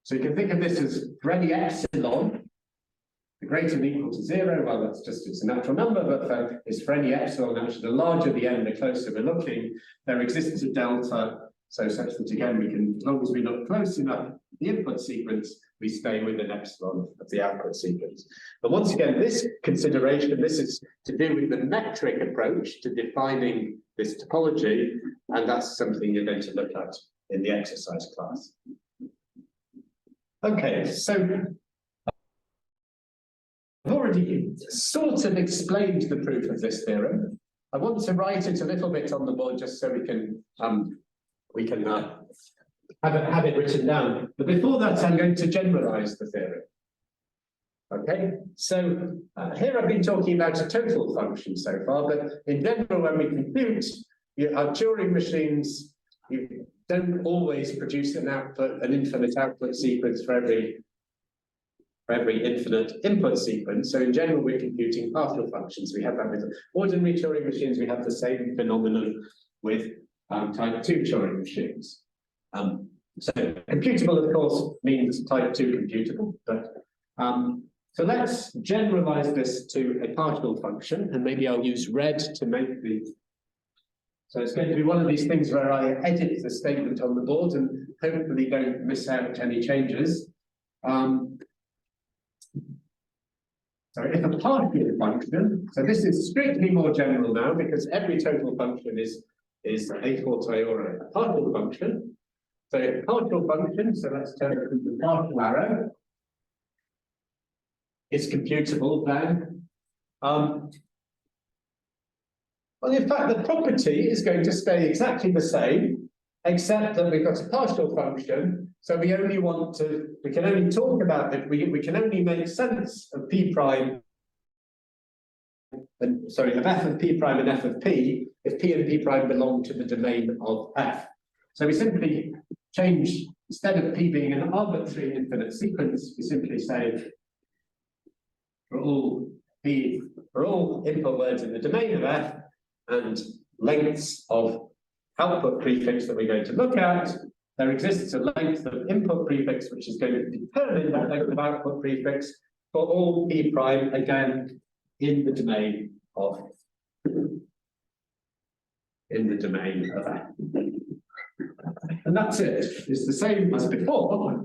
So you can think of this as for any epsilon, the greater than equal to 0, well, it's a natural number, but it's for any epsilon, actually, the larger the n, the closer we're looking, there exists a delta, so such that, again, we can, as long as we look close enough at the input sequence, we stay with an epsilon of the output sequence. But once again, this consideration, this is to do with the metric approach to defining this topology, and that's something you're going to look at in the exercise class. Okay, so I've already sort of explained the proof of this theorem. I want to write it a little bit on the board just so we can have it written down. But before that, I'm going to generalize the theory. Okay, so here I've been talking about a total function so far, but in general, when we compute our Turing machines, you don't always produce an infinite output sequence for every infinite input sequence. So in general, we're computing partial functions. We have that with ordinary Turing machines. We have the same phenomenon with type 2 Turing machines. So computable, of course, means type 2 computable, but so let's generalize this to a partial function, and maybe I'll use red to make the. So it's going to be one of these things where I edit the statement on the board and hopefully don't miss out any changes. So if a partial function, so this is strictly more general now because every total function is a fortiori a partial function. So a partial function, so let's turn it into the partial arrow. Is computable then. Well, in fact, the property is going to stay exactly the same, except that we've got a partial function. So we can only talk about it. We can only make sense of p prime. Of f of p prime and f of p if p and p prime belong to the domain of f. So we simply change, instead of p being an arbitrary infinite sequence, we simply say for all input words in the domain of f and lengths of output prefix that we're going to look at, there exists a length of input prefix which is going to determine that length of output prefix for all p prime, again, in the domain of f. And that's it. It's the same as before.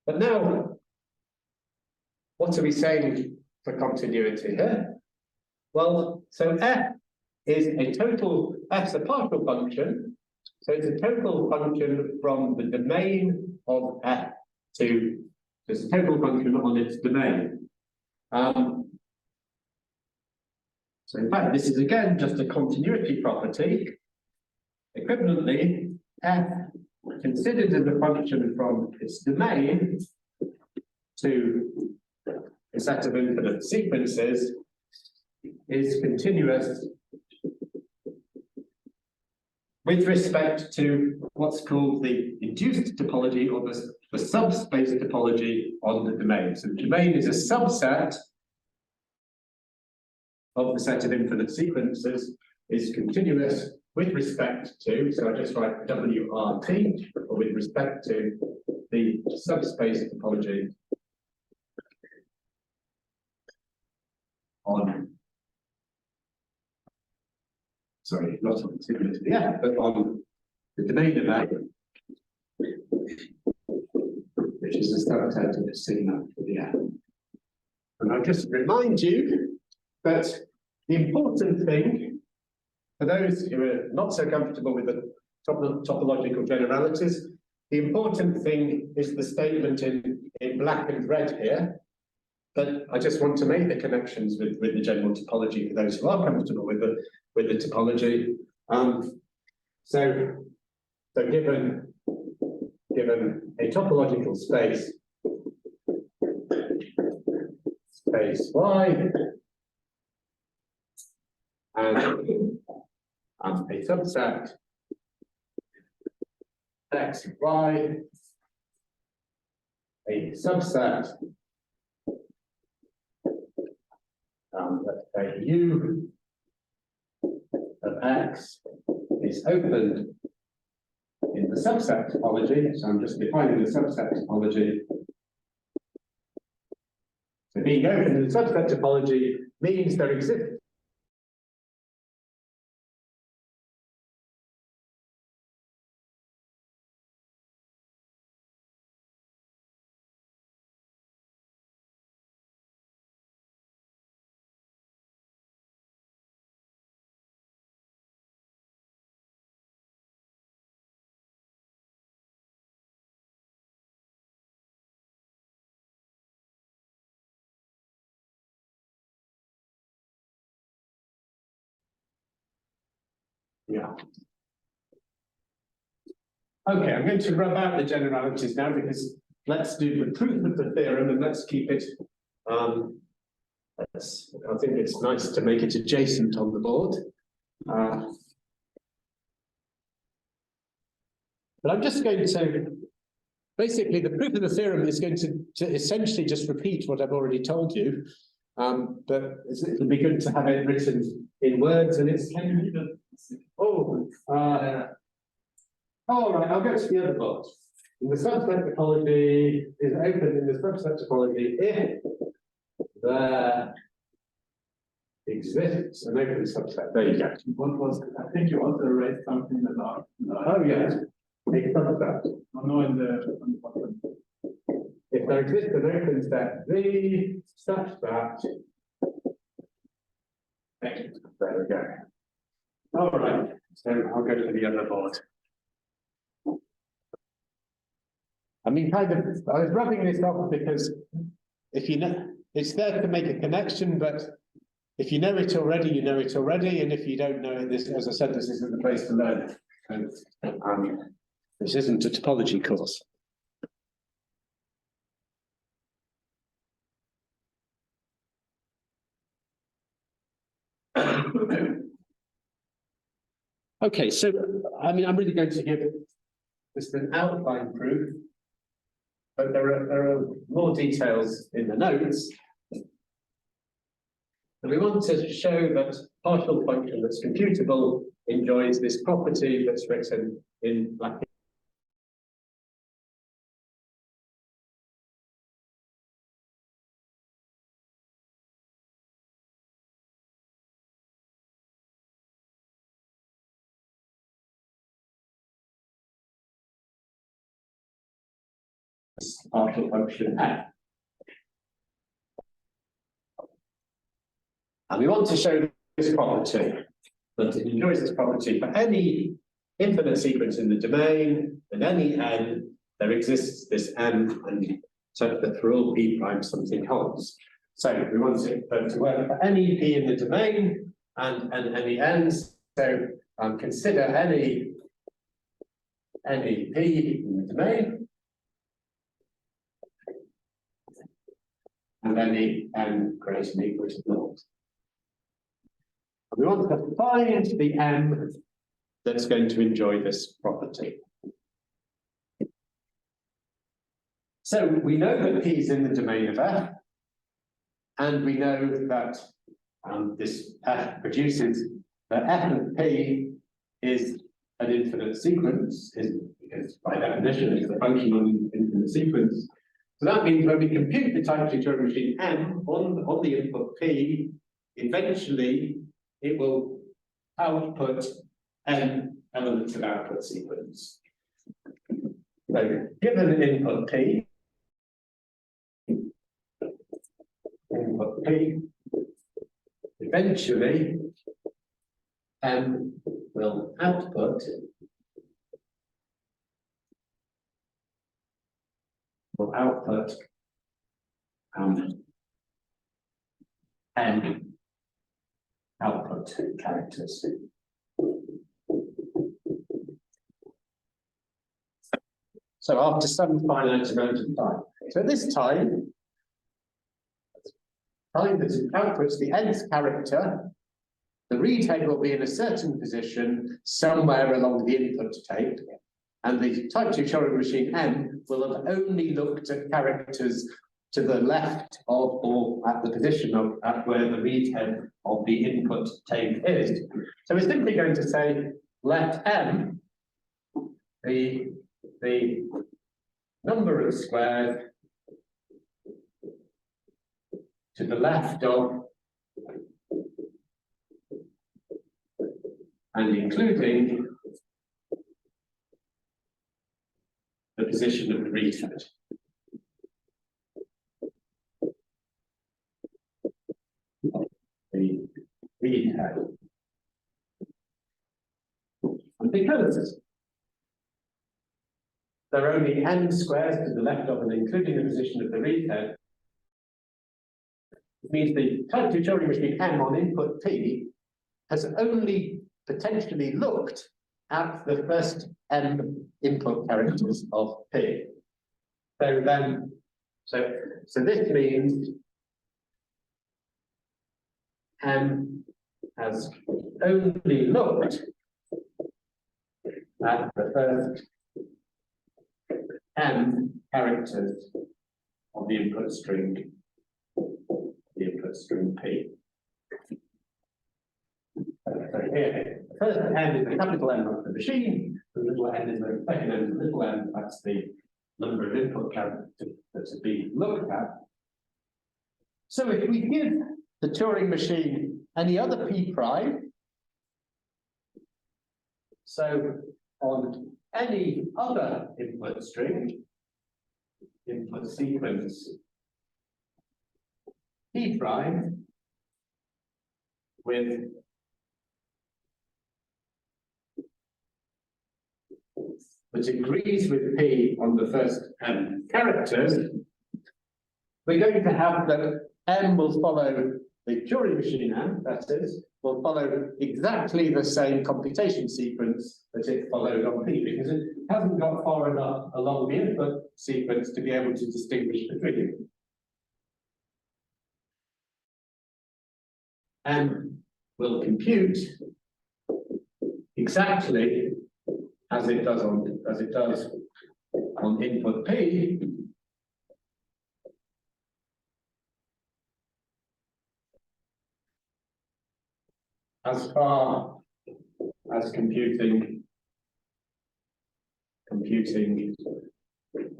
But now, what are we saying for continuity here? Well, so f is f's a partial function, so it's a total function from the domain of f to, it's a total function on its domain. So in fact, this is again just a continuity property. Equivalently, f considered as a function from its domain to a set of infinite sequences is continuous with respect to what's called the induced topology or the subspace topology on the domain. So the domain is a subset of the set of infinite sequences, is continuous with respect to, so I just write WRT, or with respect to the subspace topology on, sorry, not on the F, but on the domain of A, which is a subset of the sigma for the F. And I'll just remind you that the important thing, for those who are not so comfortable with the topological generalities, the important thing is the statement in black and red here. But I just want to make the connections with the general topology for those who are comfortable with the topology. So given a topological space Y and a subset X, Y, a subset let's say U of X is opened in the subset topology, so I'm just defining the subset topology. So being open in the subset topology means there exists Okay, I'm going to rub out the generalities now because let's do the proof of the theorem and let's keep it. I think it's nice to make it adjacent on the board. But I'm just going to, basically the proof of the theorem is going to essentially just repeat what I've already told you. But it'll be good to have it written in words, and it's all right, I'll go to the other box. In the subset topology is open in the subset topology if there exists an open subset. There you go. What was, I think you also raised something about. Oh yes, a subset. No, on the bottom. If there exists an open set V such that. There we go. All right, so I'll go to the other board. I mean, I was rubbing this off because if you know, it's there to make a connection, but if you know it already, you know it already, and if you don't know it, this, as I said, this isn't the place to learn it. This isn't a topology course. Okay, so I mean, I'm really going to give just an outline proof, but there are more details in the notes. And we want to show that partial function that's computable enjoys this property that's written in Latin. Partial function f. And we want to show this property, that it enjoys this property for any infinite sequence in the domain, and any n, there exists this m, and so that for all p prime something holds. So we want it to work for any p in the domain and any n's. So consider any p in the domain. And any n greater than equal to 0. And we want to find the m that's going to enjoy this property. So we know that p is in the domain of f, and we know that this f produces that f of p is an infinite sequence, because by definition it's a function on an infinite sequence. So that means when we compute the type 2 Turing machine M on the input P, eventually it will output n elements of output sequence. So given an input P, eventually M will output n output characters. So after some finite amount of time. So at this time that outputs the nth character, the read head will be in a certain position somewhere along the input tape, and the type 2 Turing machine M will have only looked at characters to the left of or at the position of at where the read head of the input tape is. So we're simply going to say let M be the number of squares to the left of and including the position of the read head. The read head. And because there are only n squares to the left of and including the position of the read head, it means the type 2 Turing machine M on input P has only potentially looked at the first m input characters of P. So then, so this means M has only looked at the first m characters of the input string P. So here, the first m is the capital M of the machine, the little n is the second m, the little m, that's the number of input characters that's being looked at. So if we give the Turing machine any other p prime, so on any other input string, input sequence p prime with which agrees with P on the first m characters, we're going to have that M will follow the Turing machine M, that is, will follow exactly the same computation sequence that it followed on P, because it hasn't got far enough along the input sequence to be able to distinguish between them. M will compute exactly as it does on input P, as far as computing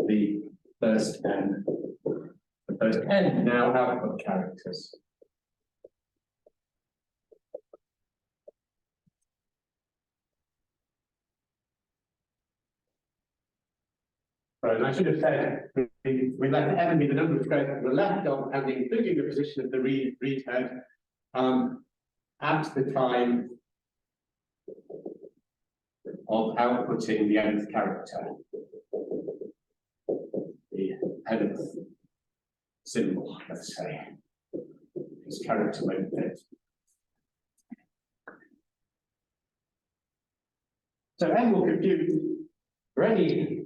the first n. The first n now output characters. Right, and I should have said we let n be the number of squares that were left on, and including the position of the read head at the time of outputting the nth character, the nth symbol, let's say. This character won't fit. So n will compute for any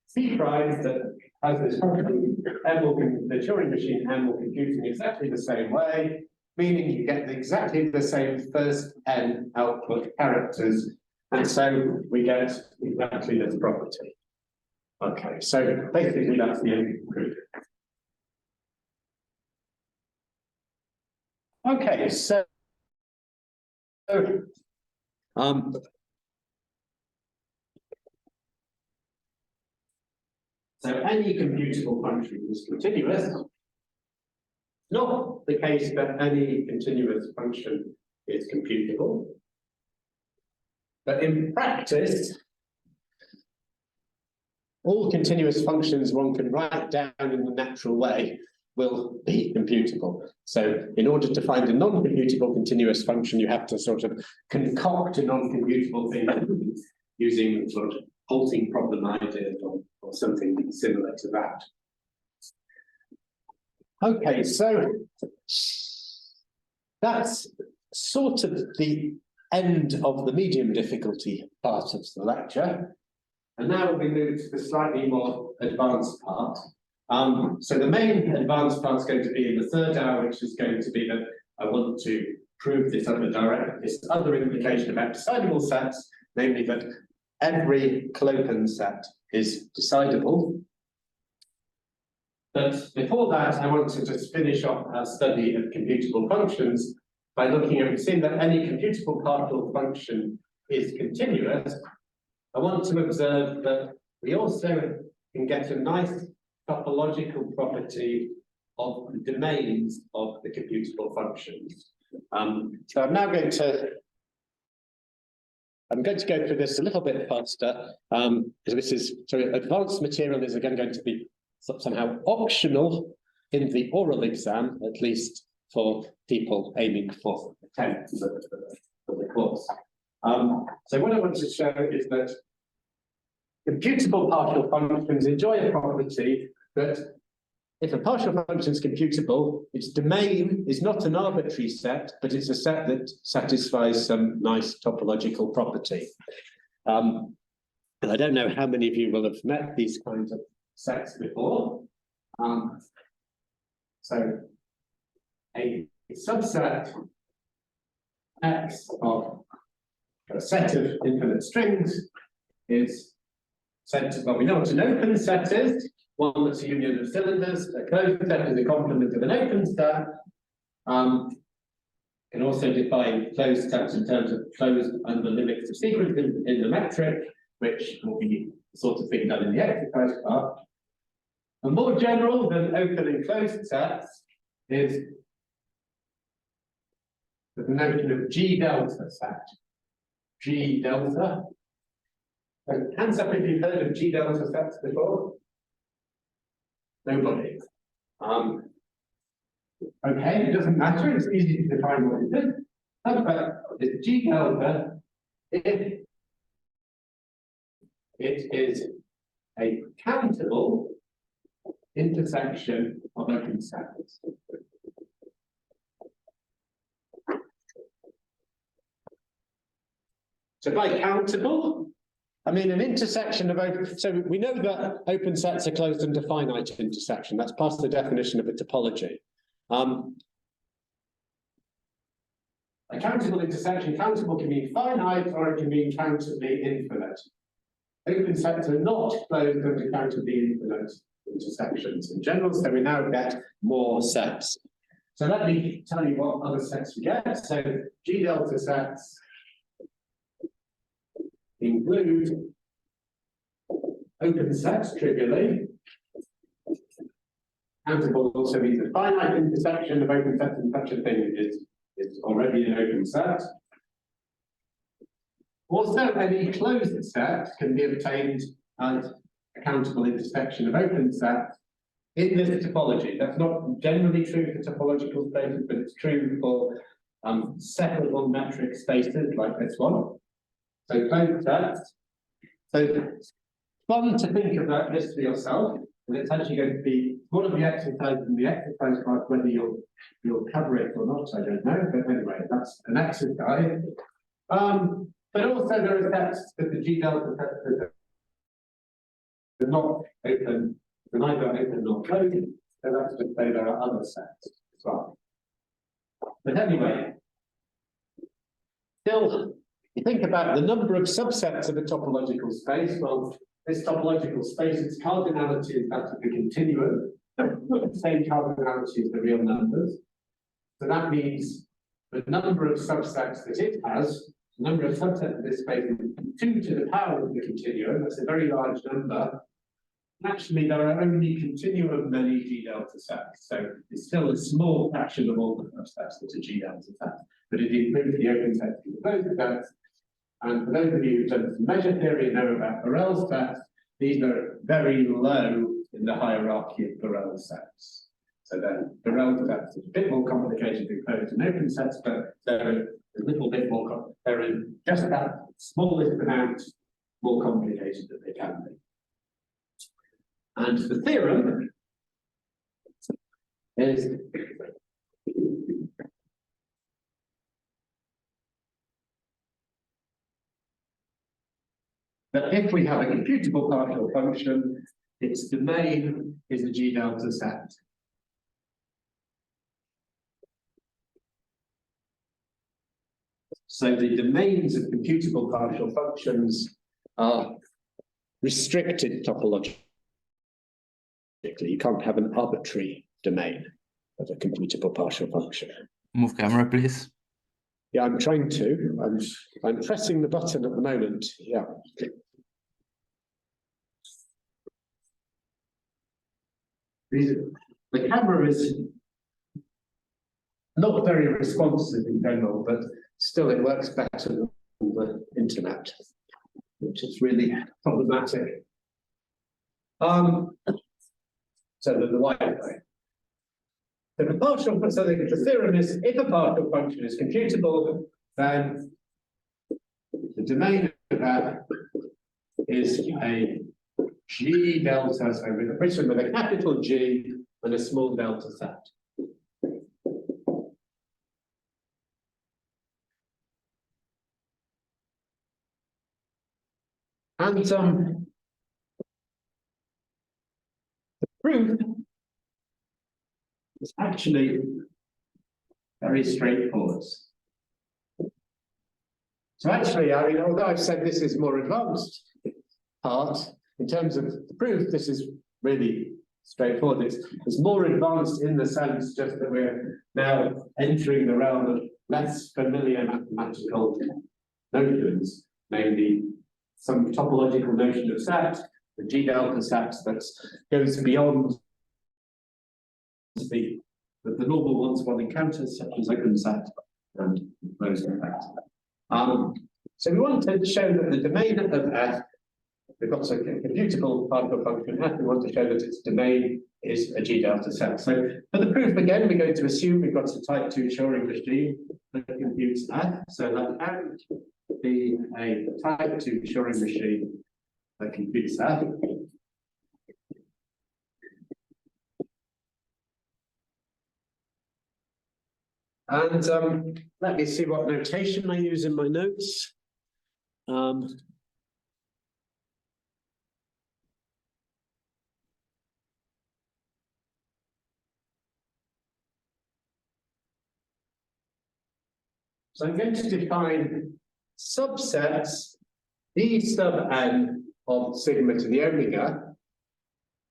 C prime that has this function, the Turing machine M will compute in exactly the same way, meaning you get exactly the same first n output characters, and so we get exactly this property. Okay, so basically that's the end conclusion. Okay, so so any computable function is continuous. Not the case that any continuous function is computable. But in practice, all continuous functions one can write down in the natural way will be computable. So in order to find a non-computable continuous function, you have to sort of concoct a non-computable thing using sort of halting problem ideas or something similar to that. Okay, so that's sort of the end of the medium difficulty part of the lecture. And now we move to the slightly more advanced part. So the main advanced part is going to be in the third hour, which is going to be that I want to prove this other implication about decidable sets, namely that every clopen set is decidable. But before that, I want to just finish off our study of computable functions by looking at, seeing that any computable partial function is continuous. I want to observe that we also can get a nice topological property of the domains of the computable functions. So I'm going to go through this a little bit faster, because this is advanced material is again going to be somehow optional in the oral exam, at least for people aiming for the 10th for the course. So what I want to show is that computable partial functions enjoy a property that if a partial function is computable, its domain is not an arbitrary set, but it's a set that satisfies some nice topological property. And I don't know how many of you will have met these kinds of sets before. So a subset X of a set of infinite strings is said to, well, we know what an open set is, one that's a union of cylinders. A closed set is a complement of an open set. Can also define closed sets in terms of closed under limits of sequences in the metric, which will be the sort of thing done in the exercise part. And more general than open and closed sets is the notion of G delta set. G delta. So, hands up if you've heard of G delta sets before. Nobody. Okay, it doesn't matter, it's easy to define what it is. Subset is G delta if it is a countable intersection of open sets. So by countable, I mean an intersection of open, so we know that open sets are closed under finite intersection. That's part of the definition of a topology. A countable intersection, countable can mean finite or it can mean countably infinite. Open sets are not closed under countably infinite intersections in general, so we now get more sets. So let me tell you what other sets we get. So G delta sets include open sets trivially. Countable also means a finite intersection of open sets, and such a thing is already an open set. Also, any closed set can be obtained as a countable intersection of open sets in this topology. That's not generally true for topological spaces, but it's true for separable metric spaces like this one. So closed sets. So it's fun to think about this for yourself, and it's actually going to be one of the exercises in the exercise class. Whether you'll cover it or not, I don't know. But anyway, that's an exercise. But also there are sets that the G delta sets that are not open, they're neither open nor closed. So that's to say there are other sets as well. But anyway, still, you think about the number of subsets of a topological space. Well, this topological space, its cardinality is that of the continuum, the same cardinality as the real numbers. So that means the number of subsets that it has, the number of subsets of this space is 2 to the power of the continuum. That's a very large number. Actually, there are only continuum many G delta sets, so it's still a small fraction of all the subsets that are G delta sets, but it includes the open sets and the closed sets. And for those of you who've done some measure theory and know about Borel sets, these are very low in the hierarchy of Borel sets. So then Borel sets are a bit more complicated than closed and open sets, but they're a little bit more, they're in just that smallest amount more complicated than they can be. And the theorem is that if we have a computable partial function, its domain is a G delta set. So the domains of computable partial functions are restricted topologically. You can't have an arbitrary domain of a computable partial function. Move camera, please. Yeah, I'm trying to. I'm pressing the button at the moment. Yeah. The camera is not very responsive in general, but still it works better than the internet, which is really problematic. So the Wi-Fi. So the partial, so the theorem is if a partial function is computable, then the domain of that is a G delta, so written with a capital G and a small delta set. And the proof is actually very straightforward. So actually, I mean, although I've said this is more advanced part, in terms of the proof, this is really straightforward. It's more advanced in the sense just that we're now entering the realm of less familiar mathematical notions, namely some topological notion of set, the G delta set that goes beyond the normal ones one encounters, such as open set and closed effect. So we want to show that the domain of F, we've got a computable particle function F, we want to show that its domain is a G delta set. So for the proof, again, we're going to assume we've got a type 2 Turing machine that computes F. So let F be a type 2 Turing machine that computes F. And let me see what notation I use in my notes. So I'm going to define subsets E sub n of sigma to the omega,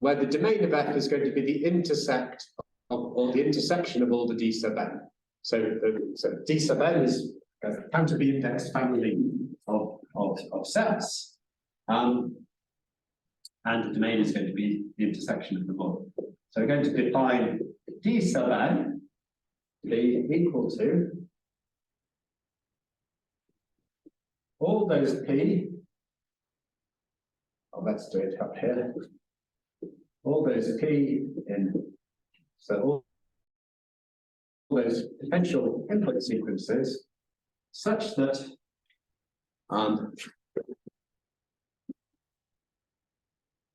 where the domain of F is going to be the intersect of, or the intersection of all the D sub n. So D sub n is a countable index family of sets, and the domain is going to be the intersection of them all. So we're going to define D sub n to be equal to all those P, oh, let's do it up here, all those P in, so all those potential input sequences such that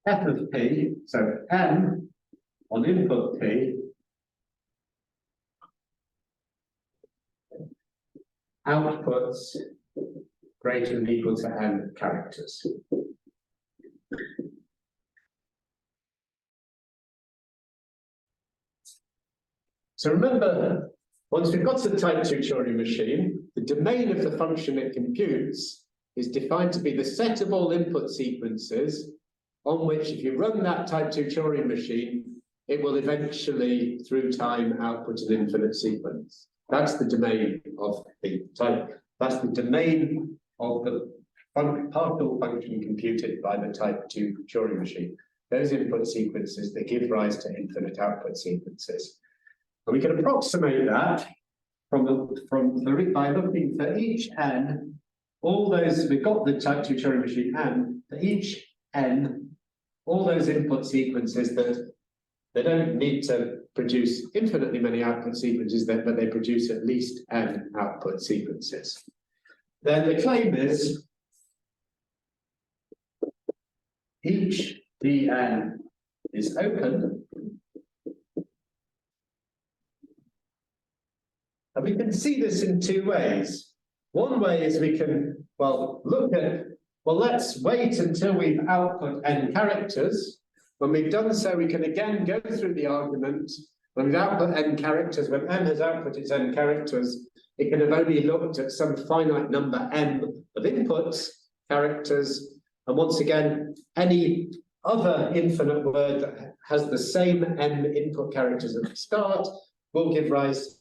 F of P, so M on input P outputs greater than or equal to n characters. So remember, once we've got the type 2 Turing machine, the domain of the function it computes is defined to be the set of all input sequences on which, if you run that type 2 Turing machine, it will eventually, through time, output an infinite sequence. That's the domain of the type. That's the domain of the particle function computed by the type 2 Turing machine. Those input sequences that give rise to infinite output sequences. And we can approximate that by looking for each n, all those, we've got the type 2 Turing machine n, for each n, all those input sequences that they don't need to produce infinitely many output sequences, but they produce at least n output sequences. Then the claim is each dn is open. And we can see this in two ways. One way is we can, let's wait until we've output n characters. When we've done so, we can again go through the argument. When we've output n characters, when n has output its n characters, it can have only looked at some finite number n of inputs, characters, and once again, any other infinite word that has the same n input characters at the start will give rise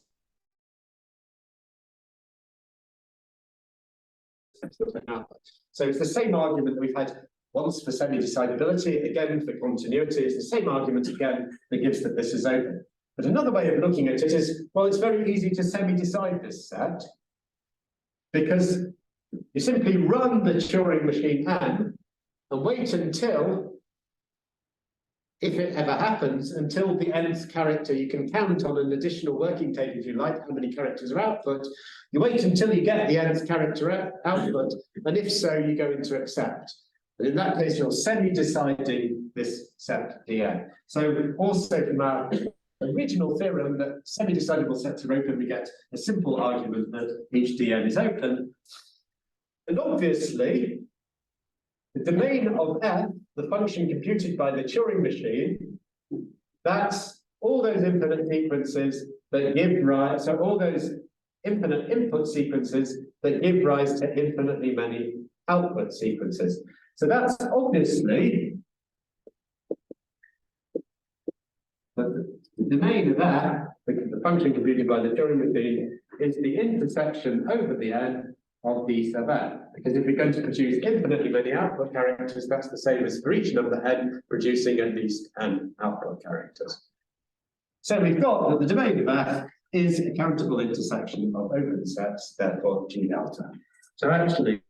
to an output. So it's the same argument that we've had once for semi-decidability, again for continuity, it's the same argument again that gives that this is open. But another way of looking at it is, well, it's very easy to semi-decide this set because you simply run the Turing machine n and wait until, if it ever happens, until the nth character, you can count on an additional working table if you like, how many characters are output. You wait until you get the nth character output, and if so, you go into accept. And in that case, you're semi-deciding this set dn. So also from our original theorem that semi-decidable sets are open, we get a simple argument that each dn is open. And obviously, The domain of f, the function computed by the Turing machine, that's all those infinite sequences that give rise, so all those infinite input sequences that give rise to infinitely many output sequences. So that's obviously the domain of f, the function computed by the Turing machine, is the intersection over the n of d sub n. Because if we're going to produce infinitely many output characters, that's the same as for each number n producing at least n output characters. So we've got that the domain of f is a countable intersection of open sets, therefore G delta. So actually,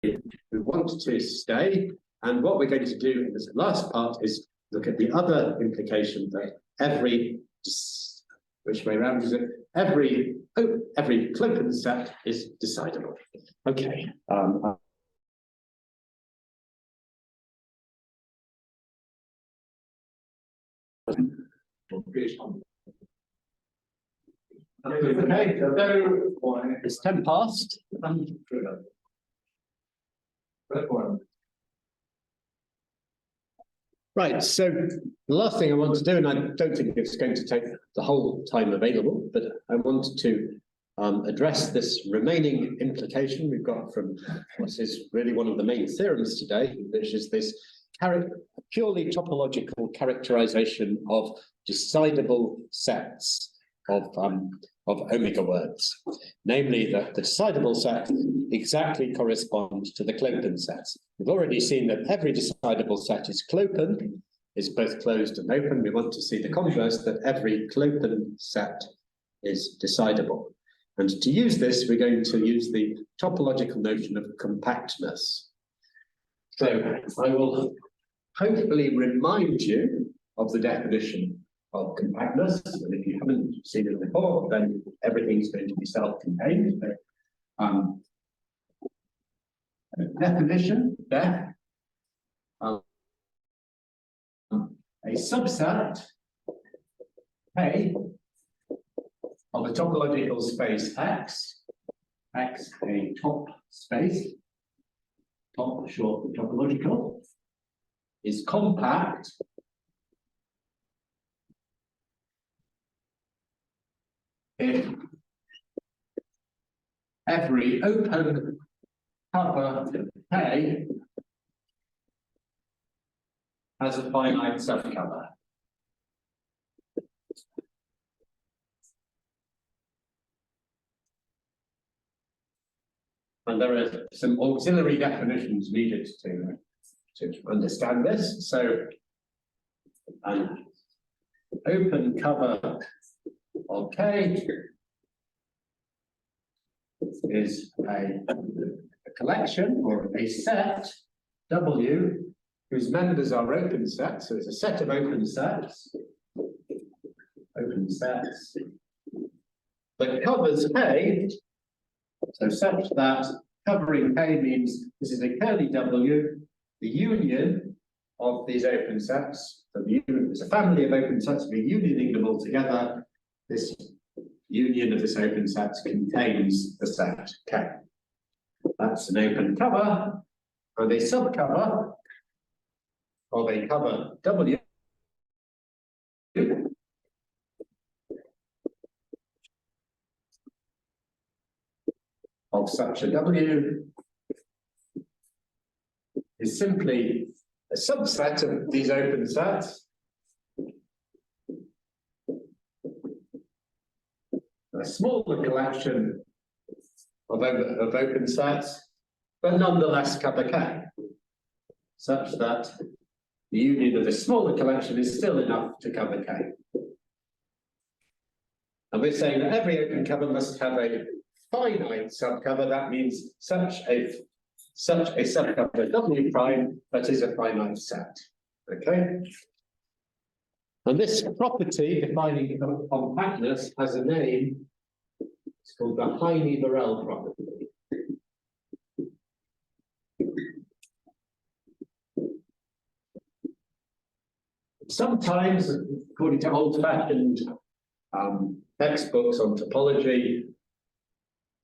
we want to stay, and what we're going to do in this last part is look at the other implication that every, which way around is it? Every clopen set is decidable. Okay. Okay, so it's 10 past. Right, so the last thing I want to do, and I don't think it's going to take the whole time available, but I want to address this remaining implication we've got from what is really one of the main theorems today, which is this purely topological characterization of decidable sets of omega words, namely that the decidable set exactly corresponds to the clopen sets. We've already seen that every decidable set is clopen, is both closed and open. We want to see the converse, that every clopen set is decidable. And to use this, we're going to use the topological notion of compactness. So I will hopefully remind you of the definition of compactness, and if you haven't seen it before, then everything's going to be self-contained. Definition, def, a subset, A, of a topological space X, X a top space, top short for topological, is compact if every open cover K has a finite subcover. And there are some auxiliary definitions needed to understand this. So an open cover of K is a collection or a set W whose members are open sets. So it's a set of open sets that covers K. So such that covering K means this is a curly W, the union of these open sets. So the union is a family of open sets, we're unioning them all together. This union of this open sets contains the set K. That's an open cover, and a subcover of a cover W of such a W is simply a subset of these open sets, a smaller collection of open sets, but nonetheless cover K, such that the union of the smaller collection is still enough to cover K. And we're saying that every open cover must have a finite subcover. That means such a subcover W prime that is a finite set. Okay. And this property defining compactness has a name. It's called the Heine-Borel property. sometimes, according to old-fashioned textbooks on topology,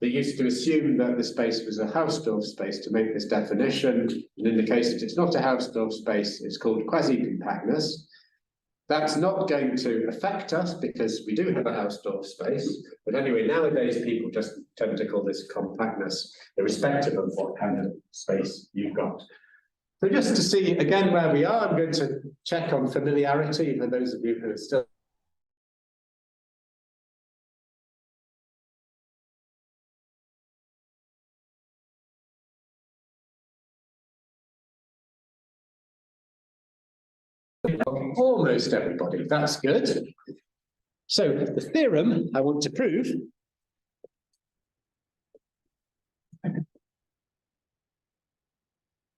they used to assume that the space was a Hausdorff space to make this definition. And in the case that it's not a Hausdorff space, it's called quasi-compactness. That's not going to affect us because we do have a Hausdorff space. But anyway, nowadays people just tend to call this compactness, irrespective of what kind of space you've got. So just to see again where we are, I'm going to check on familiarity for those of you who are still. Almost everybody, that's good. So the theorem I want to prove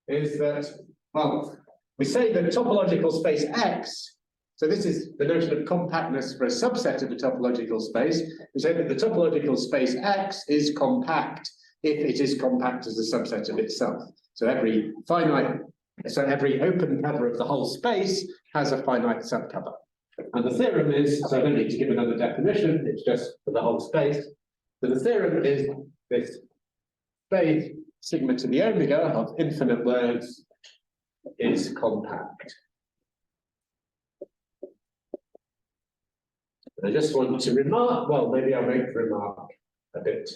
is that, well, we say that topological space X, so this is the notion of compactness for a subset of the topological space. We say that the topological space X is compact if it is compact as a subset of itself. So every open cover of the whole space has a finite subcover. And the theorem is, so I don't need to give another definition, it's just for the whole space. So the theorem is this space sigma to the omega of infinite words is compact. I just want to remark, well, maybe I'll make the remark a bit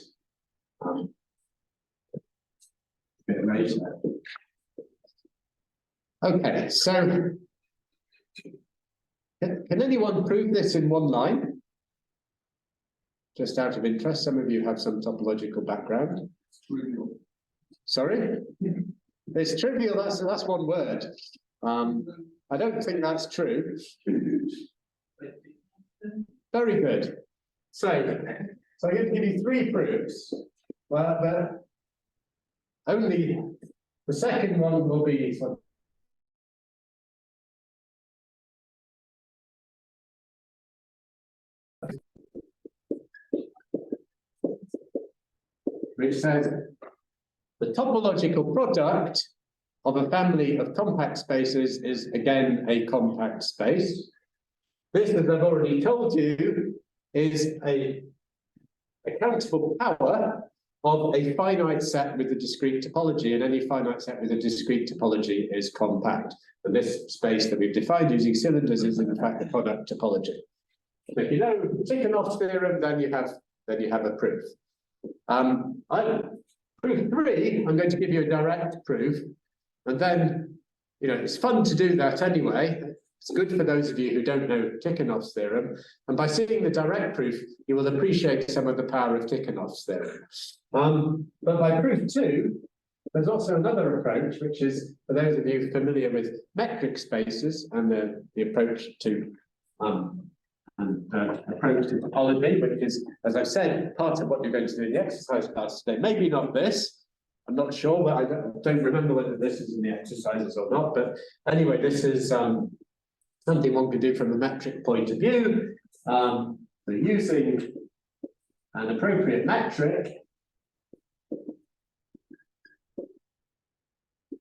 later. Okay, so can anyone prove this in one line? Just out of interest, some of you have some topological background. Trivial. Sorry? It's trivial, that's one word. I don't think that's true. Very good. So I'm going to give you 3 proofs. Well, only the second one will be which says the topological product of a family of compact spaces is again a compact space. This, as I've already told you, is a countable power of a finite set with a discrete topology, and any finite set with a discrete topology is compact. And this space that we've defined using cylinders is in fact the product topology. So if you know Tikhonov's theorem, then you have a proof. Proof 3, I'm going to give you a direct proof, and then, you know, it's fun to do that anyway. It's good for those of you who don't know Tikhonov's theorem, and by seeing the direct proof, you will appreciate some of the power of Tikhonov's theorem. But by proof 2, there's also another approach, which is, for those of you familiar with metric spaces and the approach to topology, which is, as I've said, part of what you're going to do in the exercise class today. Maybe not this, I'm not sure, but I don't remember whether this is in the exercises or not. But anyway, this is something one can do from a metric point of view. So using an appropriate metric,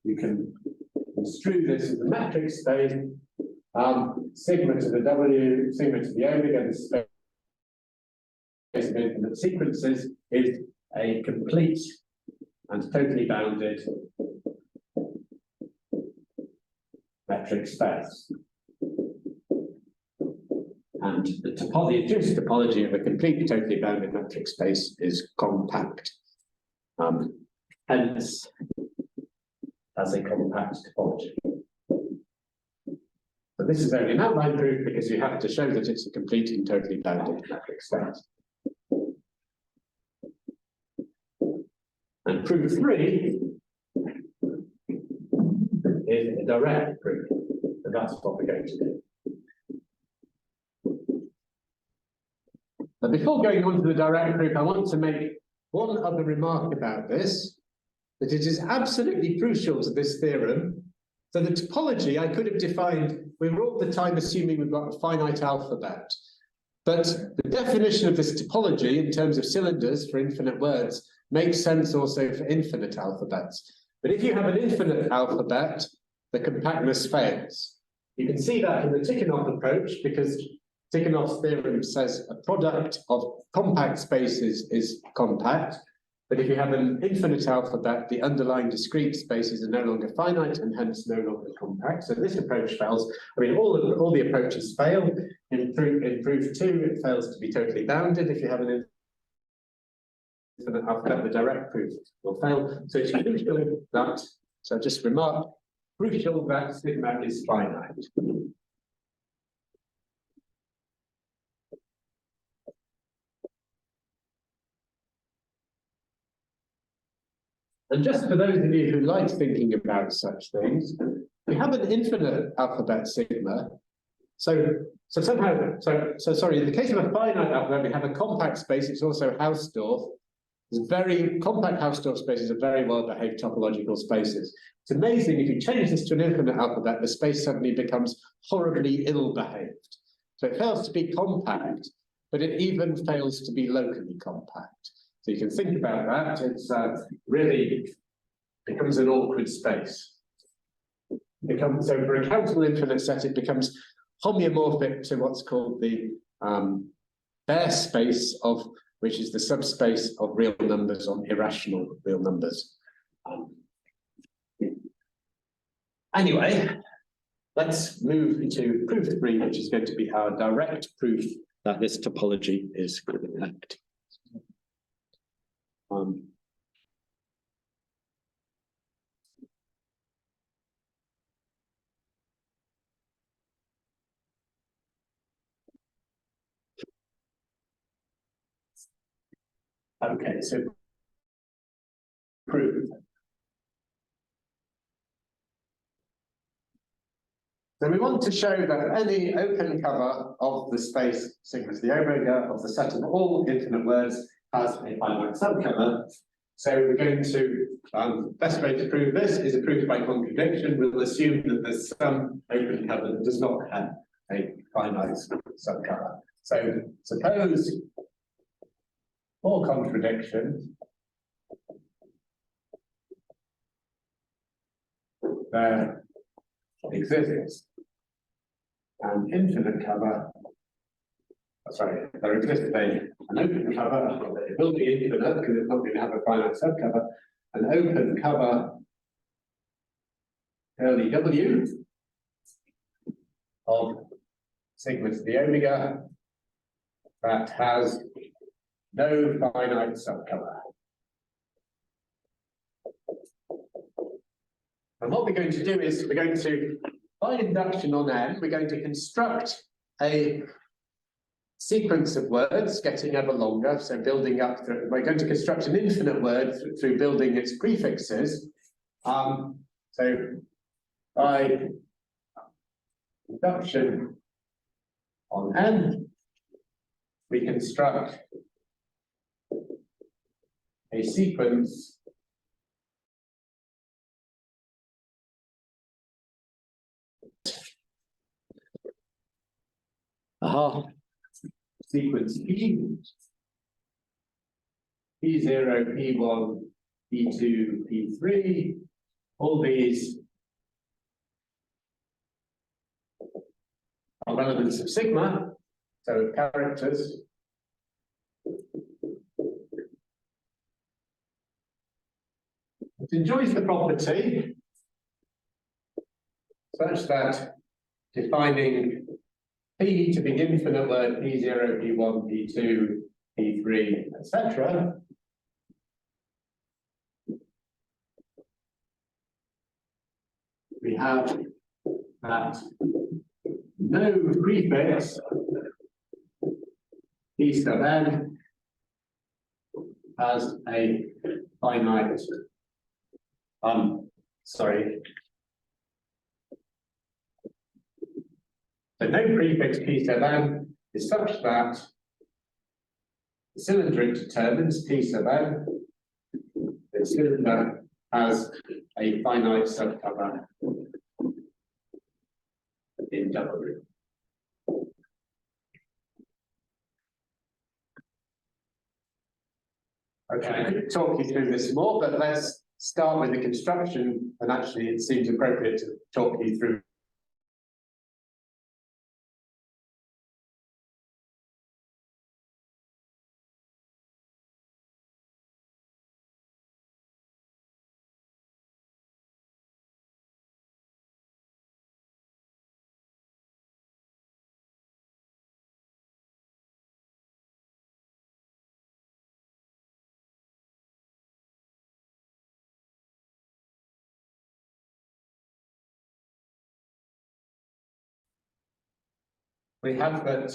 you can construe this as a metric space. Sigma to the W, sigma to the omega, the space of infinite sequences is a complete and totally bounded metric space. And the adduced topology of a completely totally bounded metric space is compact. Hence, as a compact topology. But this is only an outline proof because you have to show that it's a complete and totally bounded metric space. And proof 3 is a direct proof, and that's what we're going to do. But before going on to the direct proof, I want to make one other remark about this, that it is absolutely crucial to this theorem. So the topology I could have defined, we were all the time assuming we've got a finite alphabet. But the definition of this topology in terms of cylinders for infinite words makes sense also for infinite alphabets. But if you have an infinite alphabet, the compactness fails. You can see that in the Tikhonoff approach, because Tikhonoff's theorem says a product of compact spaces is compact. But if you have an infinite alphabet, the underlying discrete spaces are no longer finite and hence no longer compact. So this approach fails. I mean, all the approaches fail. In proof 2, it fails to be totally bounded. If you have an infinite alphabet, the direct proof will fail. So it's crucial that, so just remark, crucial that sigma is finite. And just for those of you who like thinking about such things, we have an infinite alphabet sigma. So sorry, in the case of a finite alphabet, we have a compact space. It's also Hausdorff. Compact Hausdorff spaces are very well-behaved topological spaces. It's amazing if you change this to an infinite alphabet, the space suddenly becomes horribly ill-behaved. So it fails to be compact, but it even fails to be locally compact. So you can think about that. It's really becomes an awkward space. So for a countable infinite set, it becomes homeomorphic to what's called the Baire space of, which is the subspace of real numbers on irrational real numbers. Anyway, let's move to proof 3, which is going to be our direct proof that this topology is compact. Okay, so proof. So we want to show that any open cover of the space sigma to the omega of the set of all infinite words has a finite subcover. So we're going to, best way to prove this is a proof by contradiction. We'll assume that there's some open cover that does not have a finite subcover. So suppose, for contradiction, there exists an infinite cover. Sorry, there exists an open cover. It will be infinite because it's not going to have a finite subcover. An open cover curly W of sigma to the omega that has no finite subcover. And what we're going to do is we're going to, by induction on N, we're going to construct a sequence of words getting ever longer. So building up, we're going to construct an infinite word through building its prefixes. So by induction on N, we construct a sequence sequence P0, P1, P2, P3, all these are elements of sigma, so characters. It enjoys the property such that defining P to be infinite word P0, P1, P2, P3, etc. We have that no prefix P sub n has a finite, So no prefix P sub n is such that the cylinder it determines P sub n, the cylinder has a finite subcover in W. Okay, I could talk you through this more, but let's start with the construction, and actually it seems appropriate to talk you through we have that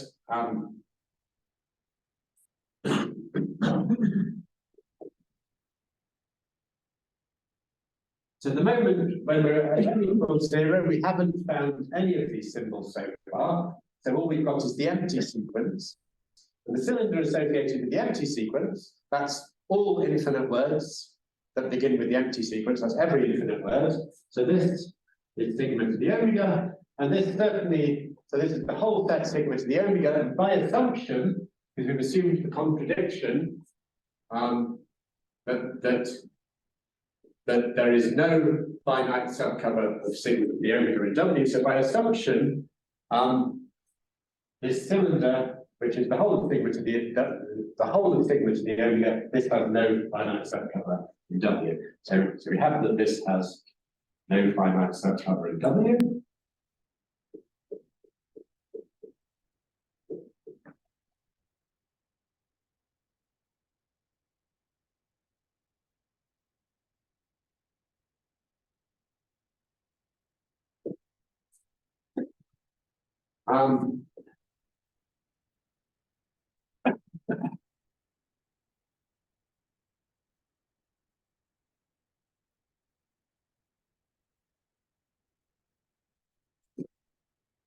so at the moment, when we're at n equals 0, we haven't found any of these symbols so far. So all we've got is the empty sequence. And the cylinder associated with the empty sequence, that's all infinite words that begin with the empty sequence. That's every infinite word. So this is sigma to the omega, and this certainly, so this is the whole set sigma to the omega, and by assumption, because we've assumed the contradiction, that there is no finite subcover of sigma to the omega in W. So by assumption, this cylinder, which is the whole of sigma to the whole of sigma to the omega, this has no finite subcover in W. So we have that this has no finite subcover in W.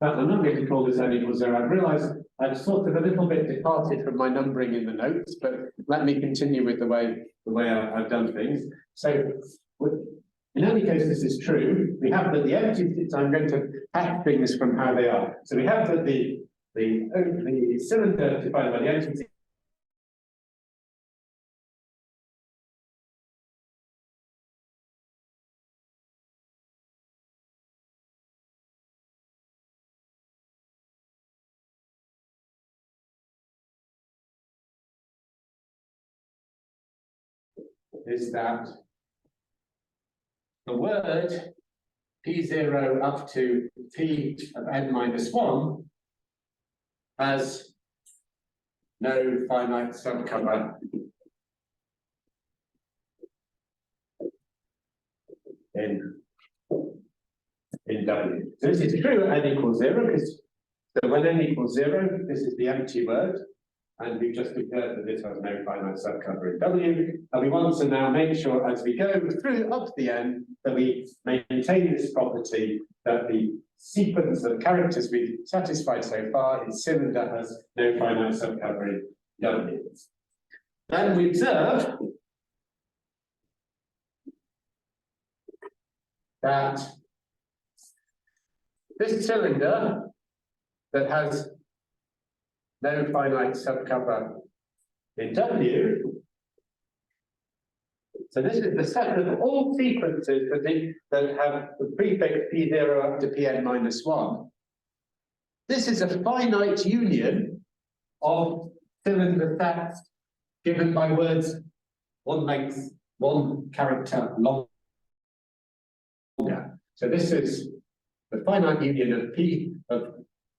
I'm not going to call this n equals 0. I've realized I've sort of a little bit departed from my numbering in the notes, but let me continue with the way I've done things. So in any case, this is true. We have that the empty, so I'm going to hack things from how they are. So we have that the cylinder defined by the empty is that the word P0 up to P of n minus 1 has no finite subcover in W. So this is true at n equals 0, because so when n equals 0, this is the empty word. And we've just declared that this has no finite subcover in W. And we want to now make sure as we go through up to the end that we maintain this property that the sequence of characters we've satisfied so far in cylinder has no finite subcover in W. Then we observe that this cylinder that has no finite subcover in W. So this is the set of all sequences that have the prefix P0 up to Pn minus 1. This is a finite union of cylinder sets given by words one length, one character longer. So this is the finite union of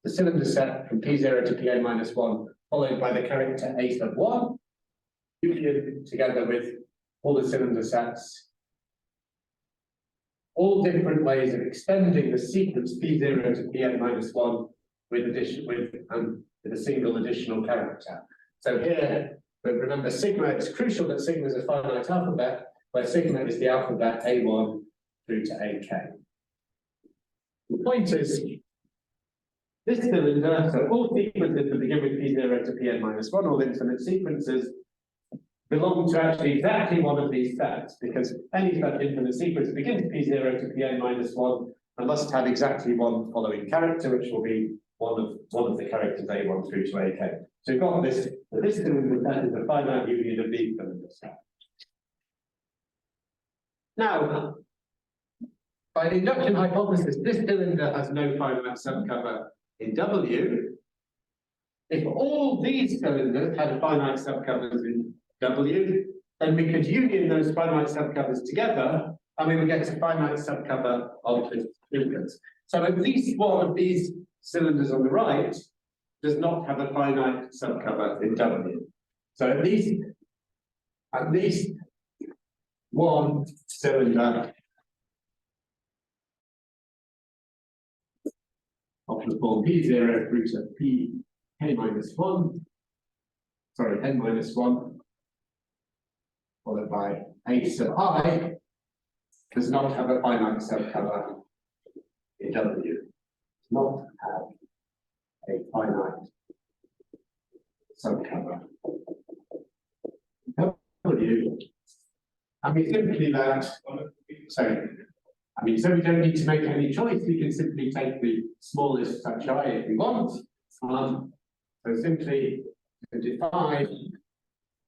the cylinder set from P0 to Pn minus 1, followed by the character A sub 1, union together with all the cylinder sets, all different ways of extending the sequence P0 to Pn minus 1 with a single additional character. So here, but remember sigma, it's crucial that sigma is a finite alphabet, where sigma is the alphabet A1 through to AK. The point is, this cylinder, so all sequences that begin with P0 to Pn minus 1, all infinite sequences, belong to actually exactly one of these sets, because any such infinite sequence begins P0 to Pn minus 1 and must have exactly one following character, which will be one of the characters A1 through to AK. So we've got this cylinder set is a finite union of these cylinder sets. Now, by the induction hypothesis, this cylinder has no finite subcover in W. If all these cylinders had finite subcovers in W, then we could union those finite subcovers together, and we would get a finite subcover of the cylinders. So at least one of these cylinders on the right does not have a finite subcover in W. So at least one cylinder of the form P0 through to P k minus 1, sorry, n minus 1, followed by A sub I, does not have a finite subcover in W. Does not have a finite subcover W. And we simply that, so we don't need to make any choice, we can simply take the smallest such I if we want. So simply define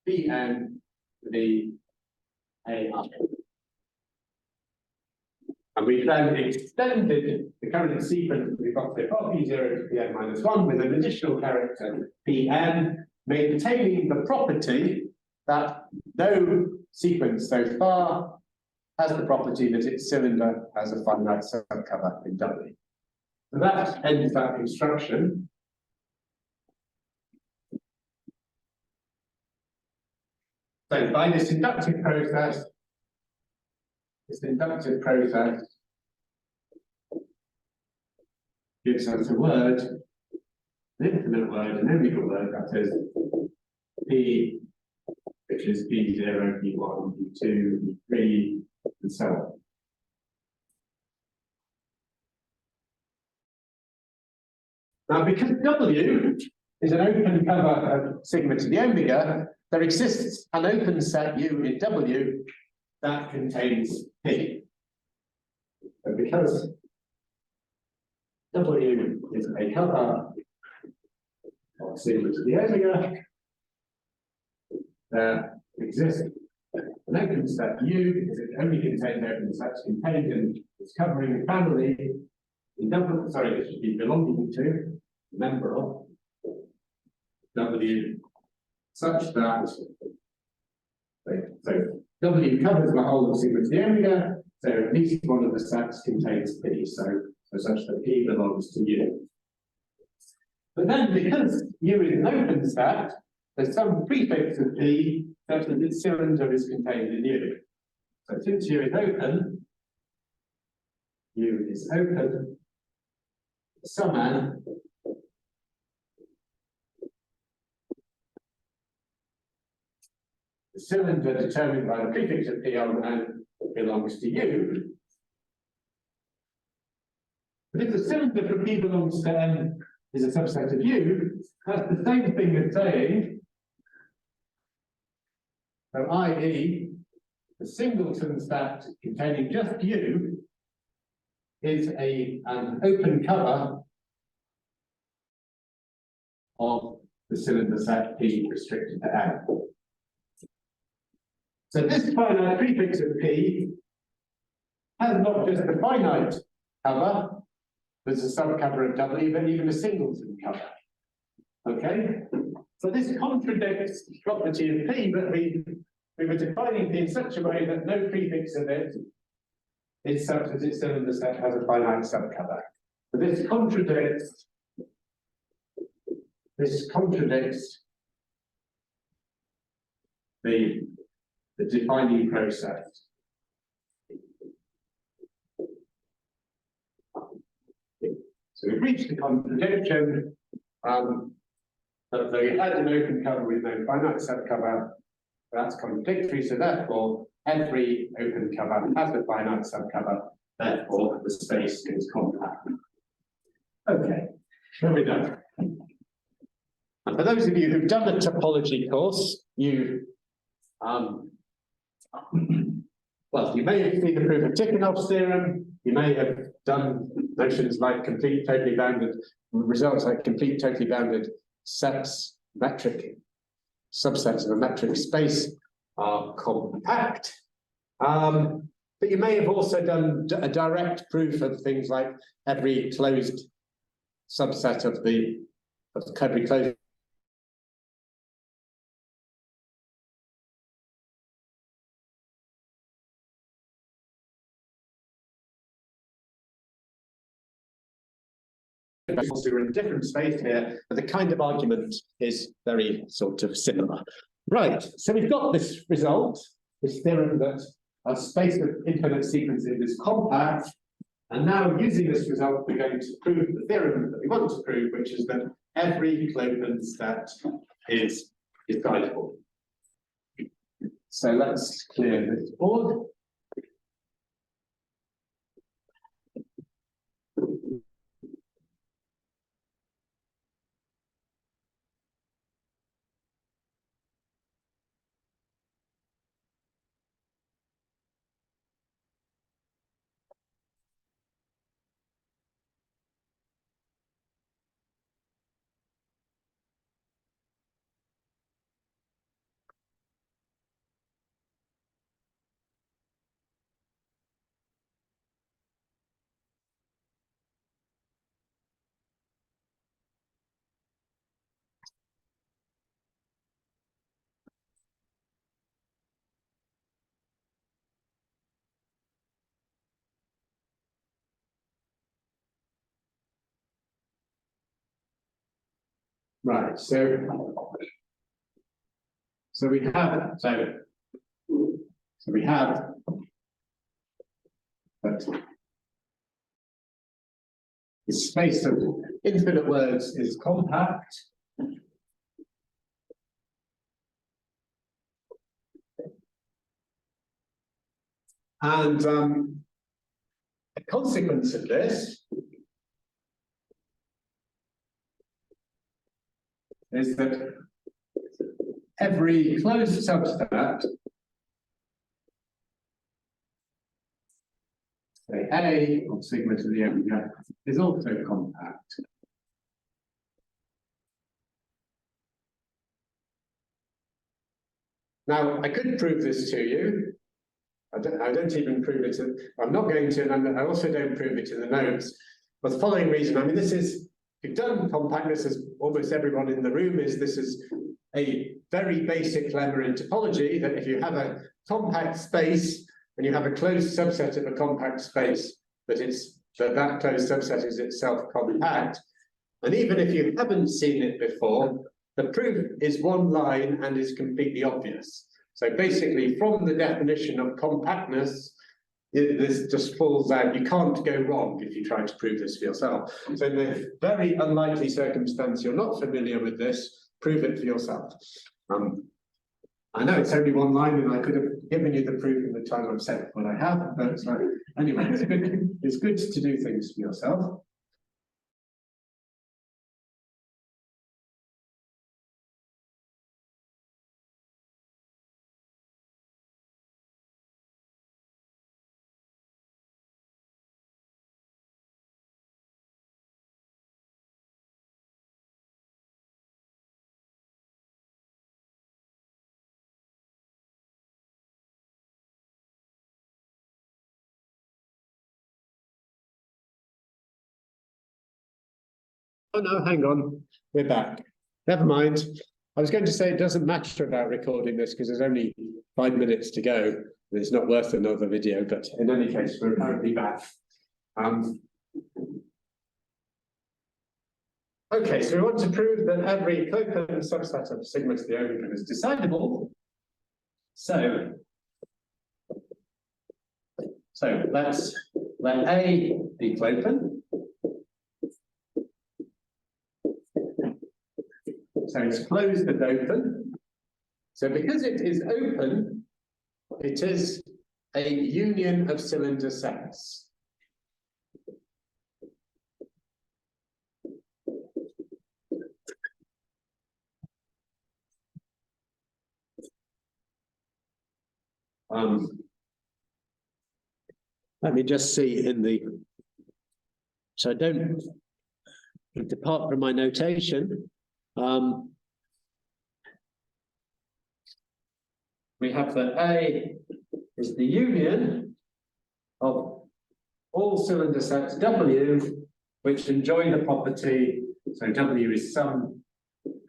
Bn to be AI. And we've then extended the current sequence we've got so far, P0 to Pn minus 1 with an additional character Pn, maintaining the property that no sequence so far has the property that its cylinder has a finite subcover in W. So that ends that construction. So by this inductive process gives us a word, an infinite word, an n-equal word, that is P, which is P0, P1, P2, P3, and so on. Now, because W is an open cover of sigma to the omega, there exists an open set U in W that contains P. And because W is a cover of sigma to the omega, there exists an open set U because it only contains open sets contained in its covering family in W. Sorry, this should be belonging to, member of W, such that so W covers the whole of sigma to the omega, so at least one of the sets contains P, so such that P belongs to U. But then because U is an open set, there's some prefix of P such that its cylinder is contained in U. So since U is open, some n the cylinder determined by the prefix of P on n belongs to U. But if the cylinder for P belongs to n is a subset of U, that's the same thing as saying, so i.e., the singleton set containing just U is an open cover of the cylinder set P restricted to n. So this finite prefix of P has not just a finite cover, there's a subcover of W, but even a singleton cover. Okay? So this contradicts the property of P, but we were defining P in such a way that no prefix of it is such that its cylinder set has a finite subcover. So this contradicts the defining process. So we've reached the contradiction that we had an open cover with no finite subcover. That's contradictory, so therefore every open cover has a finite subcover, therefore the space is compact. Okay, here we go. And for those of you who've done the topology course, you may have seen the proof of Tikhonov's theorem, you may have done notions like complete totally bounded results like complete totally bounded sets, metric subsets of a metric space are compact. But you may have also done a direct proof of things like every closed subset of every closed we're in a different space here, but the kind of argument is very sort of similar. Right, so we've got this result, this theorem that a space of infinite sequences is compact, And now, using this result, we're going to prove the theorem that we want to prove, which is that every clopen set is decidable. So let's clear this board. Right, so we have that the space of infinite words is compact. And a consequence of this is that every closed subset, say A of sigma to the omega, is also compact. Now, I could prove this to you. I don't even prove it. I'm not going to, and I also don't prove it in the notes. For the following reason, I mean, this is, you've done compactness, as almost everyone in the room is. This is a very basic lemma in topology, that if you have a compact space and you have a closed subset of a compact space, that closed subset is itself compact. And even if you haven't seen it before, the proof is one line and is completely obvious. So basically, from the definition of compactness, this just falls out. You can't go wrong if you try to prove this for yourself. So in the very unlikely circumstance you're not familiar with this, prove it for yourself. I know it's only one line, and I could have given you the proof in the time I've said what I have, but anyway, it's good to do things for yourself. Oh no, hang on, we're back. Never mind. I was going to say it doesn't matter about recording this because there's only 5 minutes to go. It's not worth another video, but in any case, we're apparently back. Okay, so we want to prove that every clopen subset of sigma to the omega is decidable. So let's let A be clopen. So it's closed and open. So because it is open, it is a union of cylinder sets. Let me just see in the, so I don't depart from my notation. We have that A is the union of all cylinder sets W, which enjoy the property, so W is some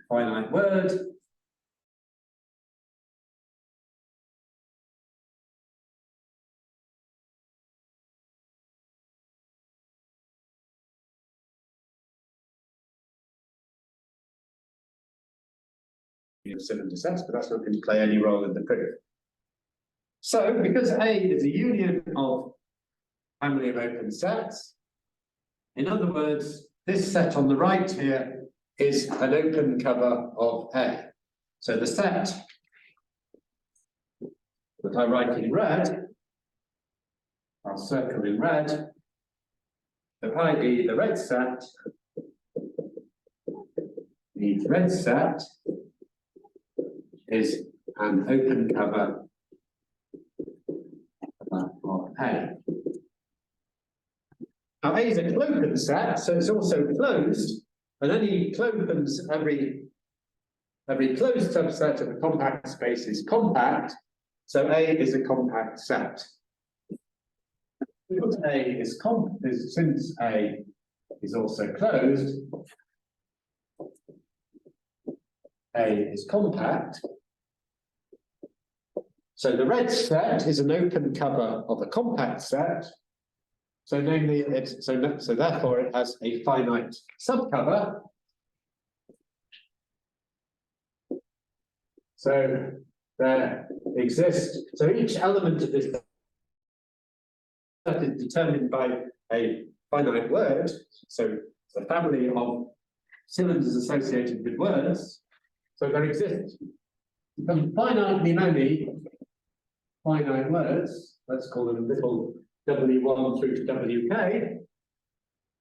finite word. Cylinder sets, but that's not going to play any role in the proof. So, because A is a union of family of open sets. In other words, this set on the right here is an open cover of A. So the set that I write in red, I'll circle in red, so i.e. the red set is an open cover of A. Now A is a clopen set, so it's also closed, and any clopens, every closed subset of a compact space is compact, so A is a compact set. Because since A is also closed, A is compact. So the red set is an open cover of a compact set. So namely, so therefore it has a finite subcover. So there exists, so each element of this set is determined by a finite word. So the family of cylinders associated with words. So there exist finitely many finite words, let's call them little W1 through to WK,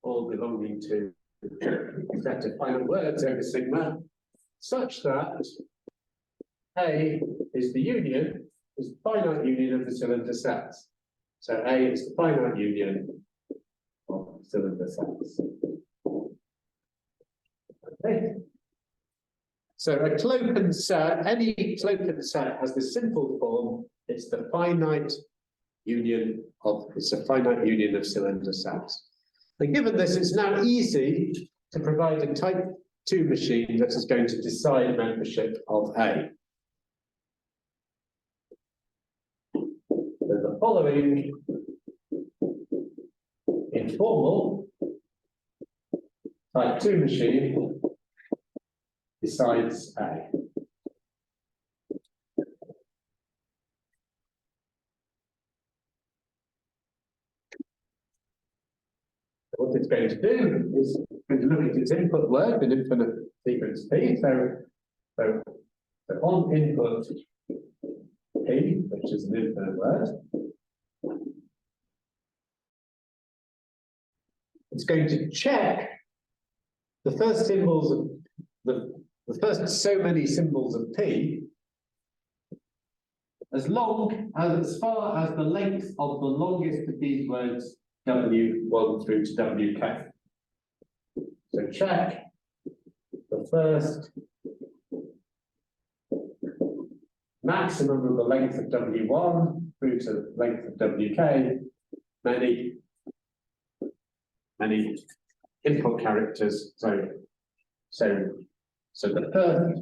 all belonging to a set of finite words over sigma, such that A is the finite union of the cylinder sets. So A is the finite union of cylinder sets. Okay. So a clopen set, any clopen set has the simple form, it's a finite union of cylinder sets. And given this, it's now easy to provide a type 2 machine that is going to decide membership of A. So the following informal type 2 machine decides A. What it's going to do is going to look at its input word, an infinite sequence P. So on input P, which is an infinite word, it's going to check the first symbols of the first so many symbols of P as far as the length of the longest of these words W1 through to WK. So check the first maximum of the length of W1 through to the length of WK, many input characters. So the first,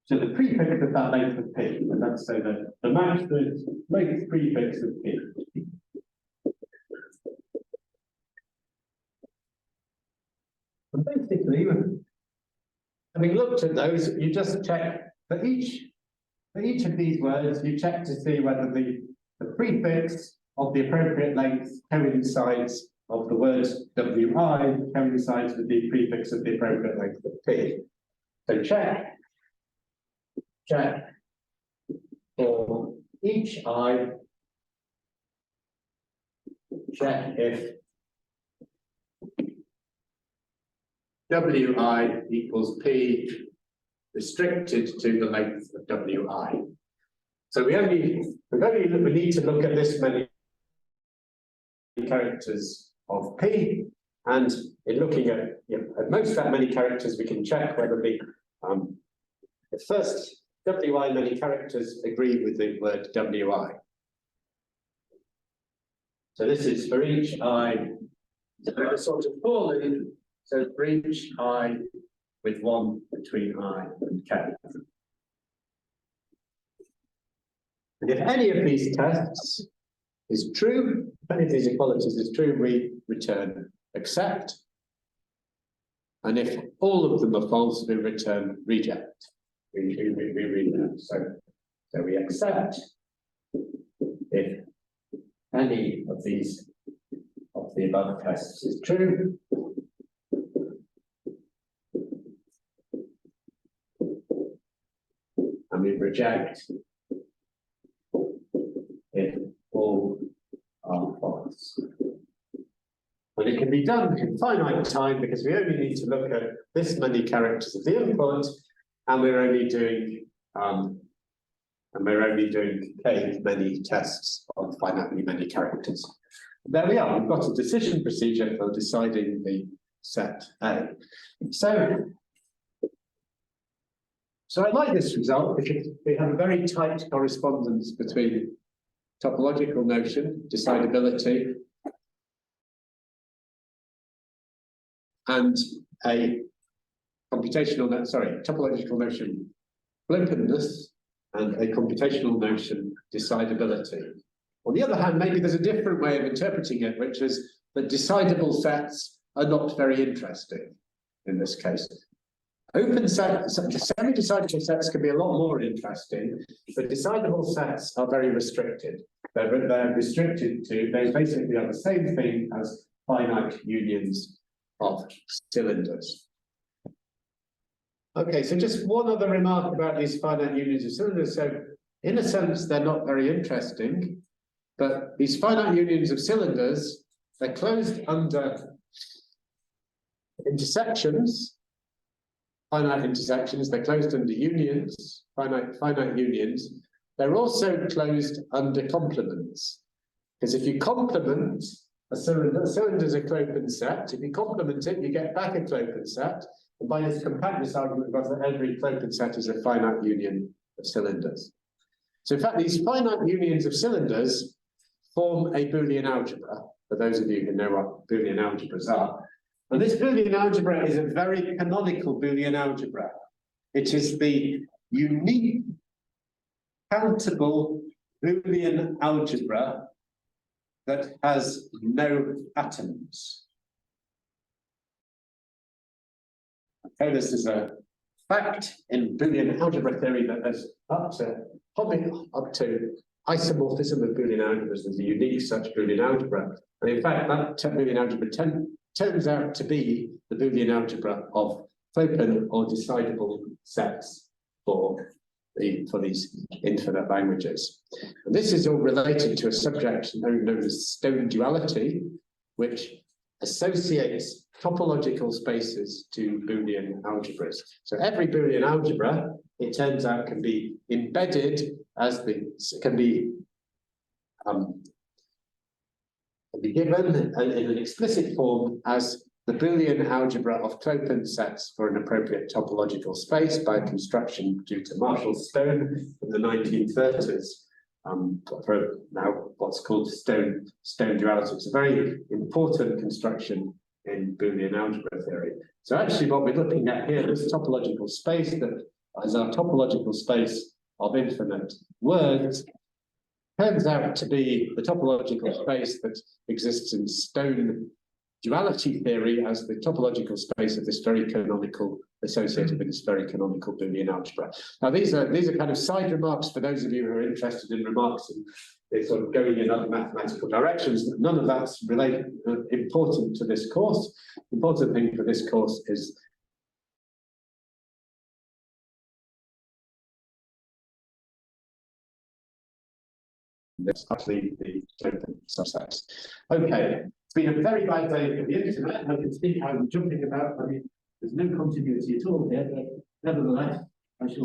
so the prefix of that length of P, and that's so that the length prefix of P. And basically, having looked at those, you just check for each of these words, you check to see whether the prefix of the appropriate length coincides of the word WI coincides with the prefix of the appropriate length of P. So check for each I, check if WI equals P restricted to the length of WI. So we need to look at this many characters of P, and in looking at most that many characters, we can check whether the first WI many characters agree with the word WI. So this is for each I, sort of falling. So for each I with one between I and K. And if any of these tests is true, if any of these equalities is true, we return accept. And if all of them are false, we return reject. We reject. So we accept if any of these of the above tests is true, and we reject if all are false. And it can be done in finite time because we only need to look at this many characters of the input, and we're only doing k many tests on finitely many characters. There we are. We've got a decision procedure for deciding the set A. So I like this result because we have a very tight correspondence between topological notion, decidability, and a topological notion, clopenness, and a computational notion, decidability. On the other hand, maybe there's a different way of interpreting it, which is that decidable sets are not very interesting in this case. Open sets, semi-decidable sets can be a lot more interesting, but decidable sets are very restricted. They're restricted to, they basically are the same thing as finite unions of cylinders. Okay, so just one other remark about these finite unions of cylinders. So in a sense, they're not very interesting, but these finite unions of cylinders, they're closed under intersections, finite intersections, they're closed under unions, finite unions. They're also closed under complements. Because if you complement a cylinder is a clopen set. If you complement it, you get back a clopen set. And by this compactness argument, we've got that every clopen set is a finite union of cylinders. So in fact, these finite unions of cylinders form a Boolean algebra, for those of you who know what Boolean algebras are. And this Boolean algebra is a very canonical Boolean algebra. It is the unique countable Boolean algebra that has no atoms. Okay, this is a fact in Boolean algebra theory that there's up to isomorphism of Boolean algebras. There's a unique such Boolean algebra. And in fact, that Boolean algebra turns out to be the Boolean algebra of clopen or decidable sets for these infinite languages. And this is all related to a subject known as stone duality, which associates topological spaces to Boolean algebras. So every Boolean algebra, it turns out, can be embedded as can be given in an explicit form as the Boolean algebra of clopen sets for an appropriate topological space by a construction due to Marshall Stone in the 1930s. For now what's called stone duality. It's a very important construction in Boolean algebra theory. So actually what we're looking at here, this topological space that is our topological space of infinite words, turns out to be the topological space that exists in stone duality theory as the topological space of this very canonical, associated with this very canonical Boolean algebra. Now these are kind of side remarks for those of you who are interested in remarks and sort of going in other mathematical directions. None of that's related, important to this course. The important thing for this course is this actually the clopen subsets. Okay. It's been a very bad day for the internet. I can see how I'm jumping about. I mean, there's no continuity at all here, but nevertheless,